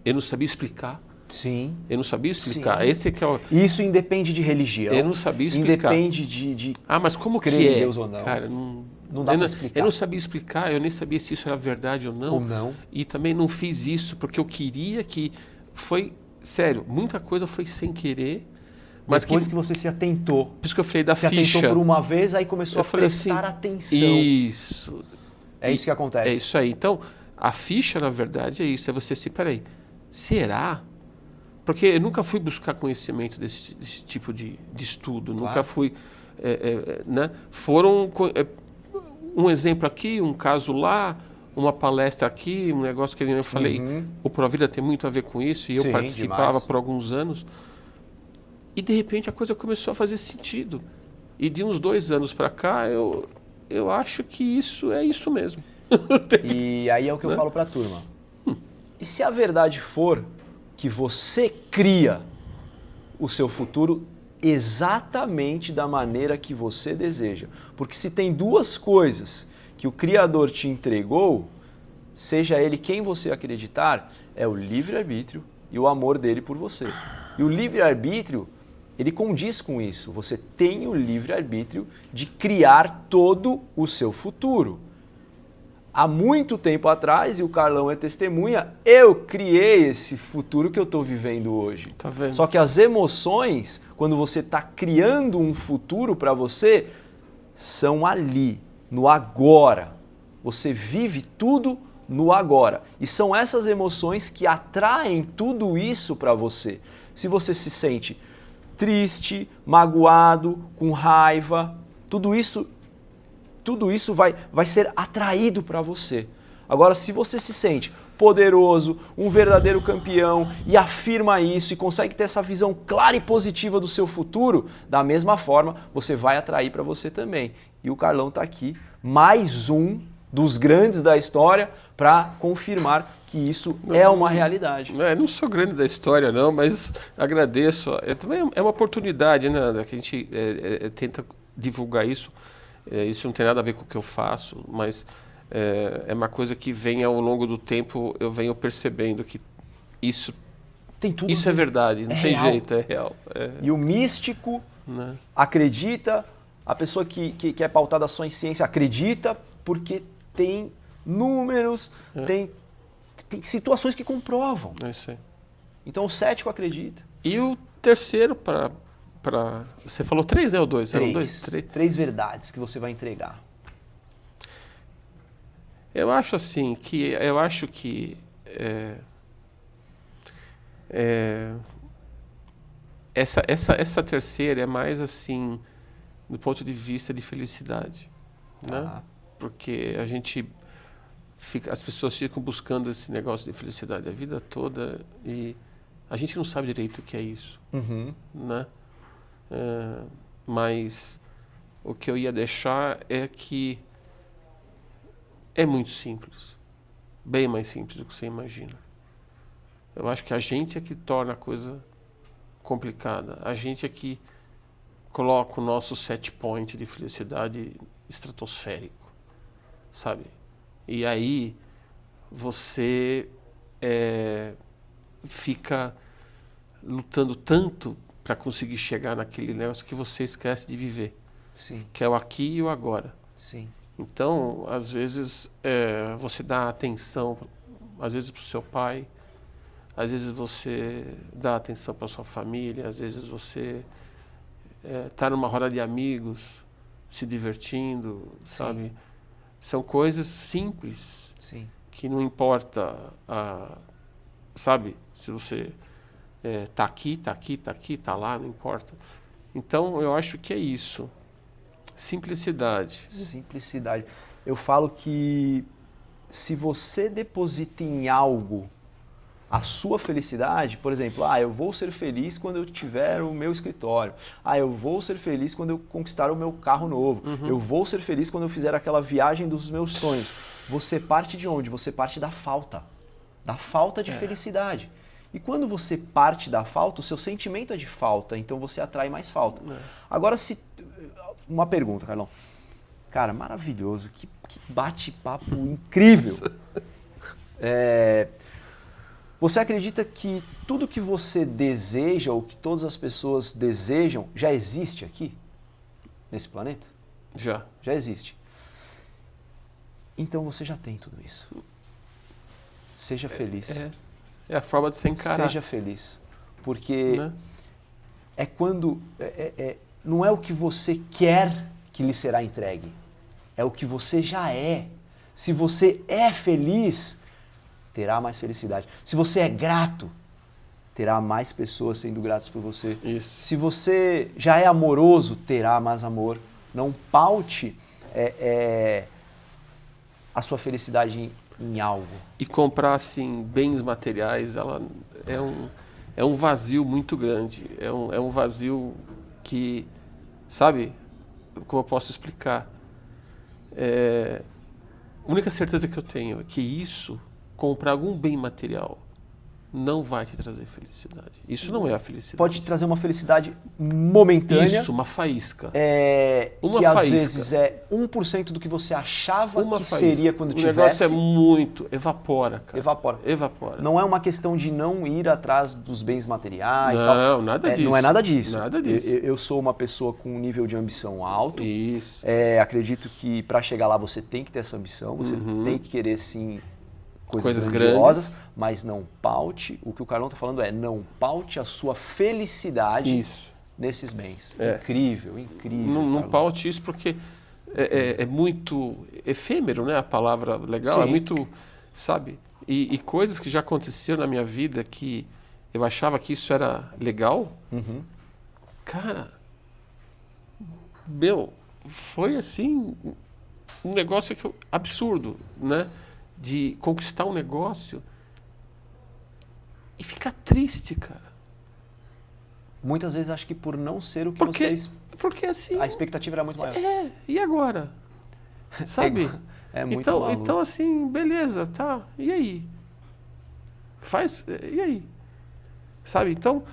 Eu não sabia explicar. Sim. Eu não sabia explicar. Sim. Esse que é o... Isso independe de religião. Eu não sabia explicar. Independe de mas como crer que em Deus ou não. Cara, não dá para explicar. Eu não sabia explicar, eu nem sabia se isso era verdade ou não. Ou não. E também não fiz isso porque eu queria que... Sério, muita coisa foi sem querer. Mas depois que você se atentou. Por isso que eu falei da ficha. Se atentou por uma vez, aí começou a prestar atenção. Isso. É isso que acontece. É isso aí. Então, a ficha, na verdade, é isso. É você peraí, será? Porque eu nunca fui buscar conhecimento desse tipo de estudo. Claro. Nunca fui... né? Foram... um exemplo aqui, um caso lá, uma palestra aqui, um negócio que eu falei, o Provida tem muito a ver com isso, e eu participava demais. Por alguns anos. E de repente a coisa começou a fazer sentido. E de uns 2 anos para cá, eu acho que isso é isso mesmo. E aí é o que eu falo para a turma. E se a verdade for que você cria o seu futuro exatamente da maneira que você deseja? Porque se tem 2 coisas que o Criador te entregou, seja ele quem você acreditar, é o livre-arbítrio e o amor dele por você. E o livre-arbítrio, ele condiz com isso. Você tem o livre-arbítrio de criar todo o seu futuro. Há muito tempo atrás, e o Carlão é testemunha, eu criei esse futuro que eu estou vivendo hoje. Tá vendo? Só que as emoções, quando você está criando um futuro para você, são ali, no agora. Você vive tudo no agora. E são essas emoções que atraem tudo isso para você. Se você se sente triste, magoado, com raiva, tudo isso vai ser atraído para você. Agora, se você se sente poderoso, um verdadeiro campeão e afirma isso e consegue ter essa visão clara e positiva do seu futuro, da mesma forma, você vai atrair para você também. E o Carlão está aqui, mais um dos grandes da história, para confirmar que isso é uma realidade. Não sou grande da história, não, mas agradeço. Também é uma oportunidade, né, que a gente tenta divulgar isso. Isso não tem nada a ver com o que eu faço, mas é uma coisa que vem ao longo do tempo, eu venho percebendo que isso é verdade, não tem jeito, é real. E o místico acredita, a pessoa que é pautada só em ciência acredita, porque tem números, tem situações que comprovam. É isso aí. Então o cético acredita. E o terceiro para você falou 3, né, ou 2? Três verdades que você vai entregar. Eu acho assim que essa terceira é mais assim do ponto de vista de felicidade, né? Porque as pessoas ficam buscando esse negócio de felicidade a vida toda e a gente não sabe direito o que é isso, né? Mas o que eu ia deixar é que é muito simples, bem mais simples do que você imagina. Eu acho que a gente é que torna a coisa complicada. A gente é que coloca o nosso set point de felicidade estratosférico, sabe? E aí você fica lutando tanto para conseguir chegar naquele negócio que você esquece de viver. Sim. Que é o aqui e o agora. Sim. Então, às vezes, você dá atenção, às vezes para o seu pai, às vezes você dá atenção para a sua família, às vezes você está numa roda de amigos, se divertindo, sabe? São coisas simples, que não importa, sabe? Se você tá aqui, tá lá, não importa. Então, eu acho que é isso. Simplicidade. Simplicidade. Eu falo que se você deposita em algo a sua felicidade, por exemplo, eu vou ser feliz quando eu tiver o meu escritório. Eu vou ser feliz quando eu conquistar o meu carro novo. Eu vou ser feliz quando eu fizer aquela viagem dos meus sonhos. Você parte de onde? Você parte da falta. Da falta de felicidade. E quando você parte da falta, o seu sentimento é de falta, então você atrai mais falta. Agora, uma pergunta, Carlão. Cara, maravilhoso, que bate-papo incrível. Você acredita que tudo que você deseja, ou que todas as pessoas desejam, já existe aqui? Nesse planeta? Já. Já existe. Então você já tem tudo isso. Seja feliz. É a forma de se encarar. Seja feliz. Porque é quando... não é o que você quer que lhe será entregue. É o que você já é. Se você é feliz, terá mais felicidade. Se você é grato, terá mais pessoas sendo gratas por você. Isso. Se você já é amoroso, terá mais amor. Não paute a sua felicidade em algo. E comprar assim, bens materiais, ela é um vazio muito grande. É um vazio que, sabe, como eu posso explicar? A única certeza que eu tenho é que comprar algum bem material, não vai te trazer felicidade. Isso não é a felicidade. Pode te trazer uma felicidade momentânea. Isso, uma faísca. Que às vezes é 1% do que você achava que seria quando tivesse. O negócio é muito... Evapora, cara. Evapora. Não é uma questão de não ir atrás dos bens materiais. Não, nada disso. Não é nada disso. Nada disso. Eu sou uma pessoa com um nível de ambição alto. Isso. Acredito que para chegar lá você tem que ter essa ambição. Você tem que querer, sim, coisas grandiosas, grandes, mas não paute, o que o Carlão está falando não paute a sua felicidade nesses bens. Incrível. Não paute isso porque é muito efêmero, né? A palavra legal é Sim. muito, sabe? E coisas que já aconteceram na minha vida que eu achava que isso era legal, cara, foi assim um negócio absurdo, né? De conquistar um negócio e ficar triste, cara. Muitas vezes acho que por não ser o que vocês... Porque assim... A expectativa era muito maior. E agora? Sabe? É muito maluco. Então, assim, beleza, tá. E aí? E aí? Sabe? Então,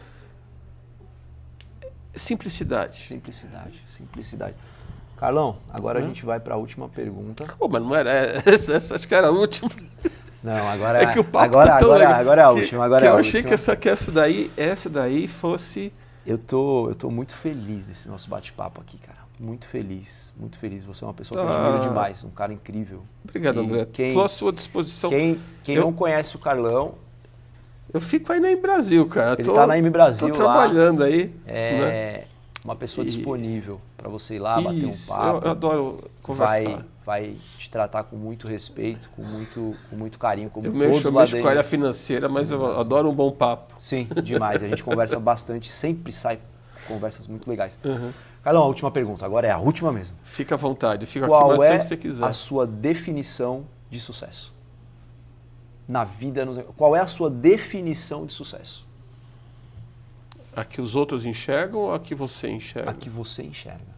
simplicidade. Simplicidade. Carlão, agora a gente vai para a última pergunta. Pô, mas não era essa, acho que era a última. Não, agora é que o papo agora, tá tão agora, legal agora é a última. Agora eu é a achei última. que essa daí fosse... Eu tô muito feliz desse nosso bate-papo aqui, cara. Muito feliz, muito feliz. Você é uma pessoa que eu admiro demais, um cara incrível. Obrigado, André. Estou à sua disposição. Quem não conhece o Carlão... Eu fico aí na M Brasil, cara. Ele tá na M Brasil lá. Tô trabalhando aí. É uma pessoa disponível para você ir lá, bater um papo. Eu adoro conversar. Vai te tratar com muito respeito, com muito carinho, como eu todos lá mexo dentro. com a área financeira, mas eu adoro um bom papo. Sim, demais. A gente conversa bastante, sempre sai conversas muito legais. Carlão, a última pergunta, agora é a última mesmo. Fica à vontade, fica aqui Qual mais é tempo que você quiser. a sua definição de sucesso? Na vida, qual é a sua definição de sucesso? A que os outros enxergam ou a que você enxerga? A que você enxerga.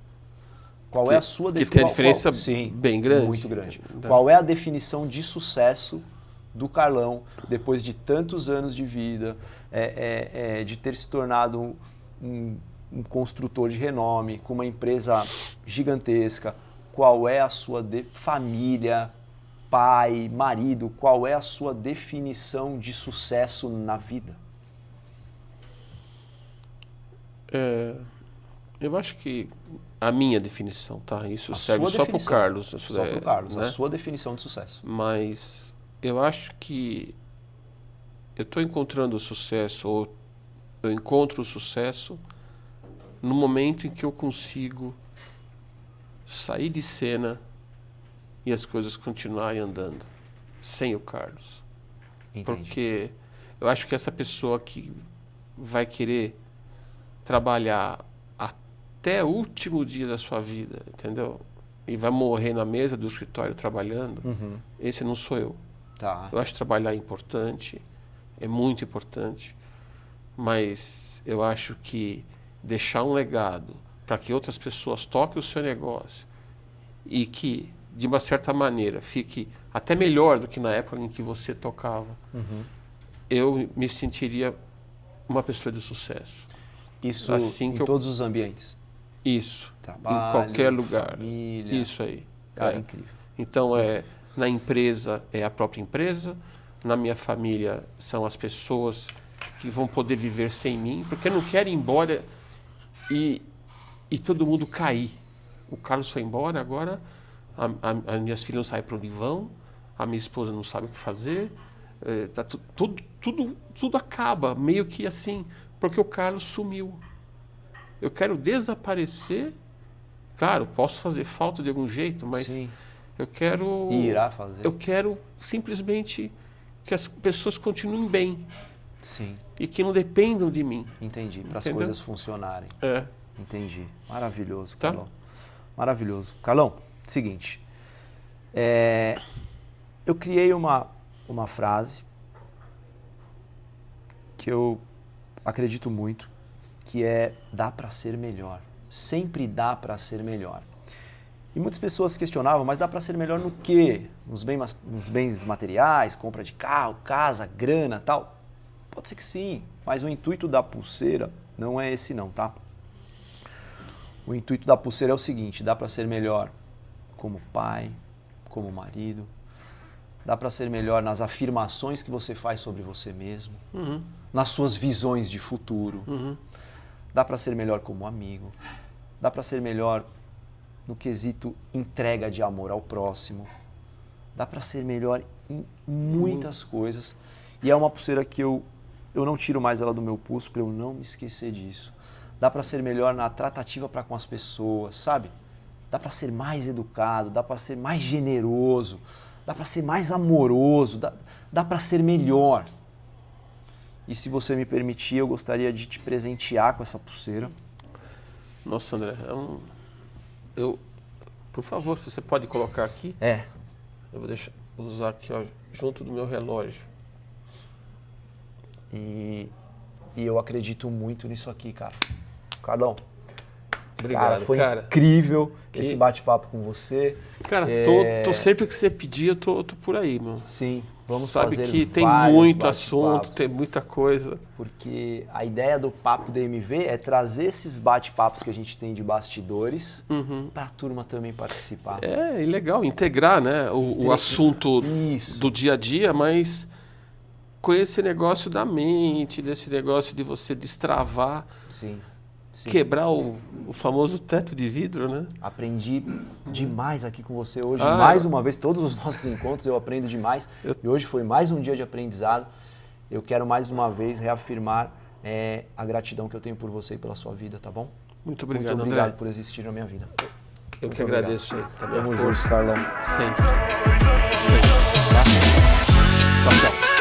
Qual é a sua definição? Que tem a diferença bem grande. Muito grande. Qual é a definição de sucesso do Carlão, depois de tantos anos de vida, de ter se tornado um construtor de renome, com uma empresa gigantesca? Qual é a sua família, pai, marido? Qual é a sua definição de sucesso na vida? Eu acho que a minha definição, tá? Isso serve só para o Carlos. Só para o Carlos, né? A sua definição de sucesso. Mas eu acho que eu estou encontrando o sucesso, ou eu encontro o sucesso no momento em que eu consigo sair de cena e as coisas continuarem andando, sem o Carlos. Entendi. Porque eu acho que essa pessoa que vai querer trabalhar até o último dia da sua vida, entendeu? E vai morrer na mesa do escritório trabalhando, esse não sou eu. Tá. Eu acho que trabalhar é importante, é muito importante, mas eu acho que deixar um legado para que outras pessoas toquem o seu negócio e que, de uma certa maneira, fique até melhor do que na época em que você tocava, eu me sentiria uma pessoa de sucesso. Isso assim em todos os ambientes? Isso, Trabalho, em qualquer lugar. Família. Isso aí. Cara, incrível. Então, na empresa é a própria empresa, na minha família são as pessoas que vão poder viver sem mim, porque eu não quero ir embora e todo mundo cair. O Carlos foi embora, agora as minhas filhas não sabem para onde vão, a minha esposa não sabe o que fazer, tá tudo acaba, meio que assim, porque o Carlos sumiu. Eu quero desaparecer, claro, posso fazer falta de algum jeito, mas Sim. eu quero... E irá fazer. Eu quero simplesmente que as pessoas continuem bem. Sim. E que não dependam de mim. Entendi, para as Entendeu? coisas funcionarem. É. Entendi. Maravilhoso, Tá? Carlão. Maravilhoso. Carlão, seguinte. Eu criei uma frase que eu acredito muito, que é dá para ser melhor. Sempre dá para ser melhor. E muitas pessoas questionavam, mas dá para ser melhor no quê? Nos bens materiais, compra de carro, casa, grana, tal? Pode ser que sim, mas o intuito da pulseira não é esse não, tá? O intuito da pulseira é o seguinte, dá para ser melhor como pai, como marido, dá para ser melhor nas afirmações que você faz sobre você mesmo, nas suas visões de futuro, dá para ser melhor como amigo, dá para ser melhor no quesito entrega de amor ao próximo, dá para ser melhor em muitas coisas, e é uma pulseira que eu não tiro mais ela do meu pulso para eu não me esquecer disso. Dá para ser melhor na tratativa para com as pessoas, sabe? dá para ser mais educado, dá para ser mais generoso, dá para ser mais amoroso, dá para ser melhor. E se você me permitir, eu gostaria de te presentear com essa pulseira. Nossa, André, por favor, você pode colocar aqui? É. Eu vou usar aqui, ó, junto do meu relógio. E eu acredito muito nisso aqui, cara. Carlão, Obrigado, cara, foi cara. incrível esse bate-papo com você. Cara, tô sempre que você pedir, eu tô por aí, meu. Sim, vamos Sabe fazer que tem vários muito bate-papos. assunto, tem muita coisa. Porque a ideia do Papo DMV é trazer esses bate-papos que a gente tem de bastidores para a turma também participar. É legal, integrar, né, o assunto do dia a dia, mas com esse negócio da mente, desse negócio de você destravar, Sim. quebrar o famoso teto de vidro, né? Aprendi demais aqui com você hoje, mais uma vez, todos os nossos encontros eu aprendo demais. E hoje foi mais um dia de aprendizado. Eu quero mais uma vez reafirmar a gratidão que eu tenho por você e pela sua vida, tá bom? Muito obrigado, Muito obrigado André. por existir na minha vida. Eu que agradeço aí. Tá, minha Tamo força. junto, Carlão. Sempre. Sempre. Tá? Tchau, tchau.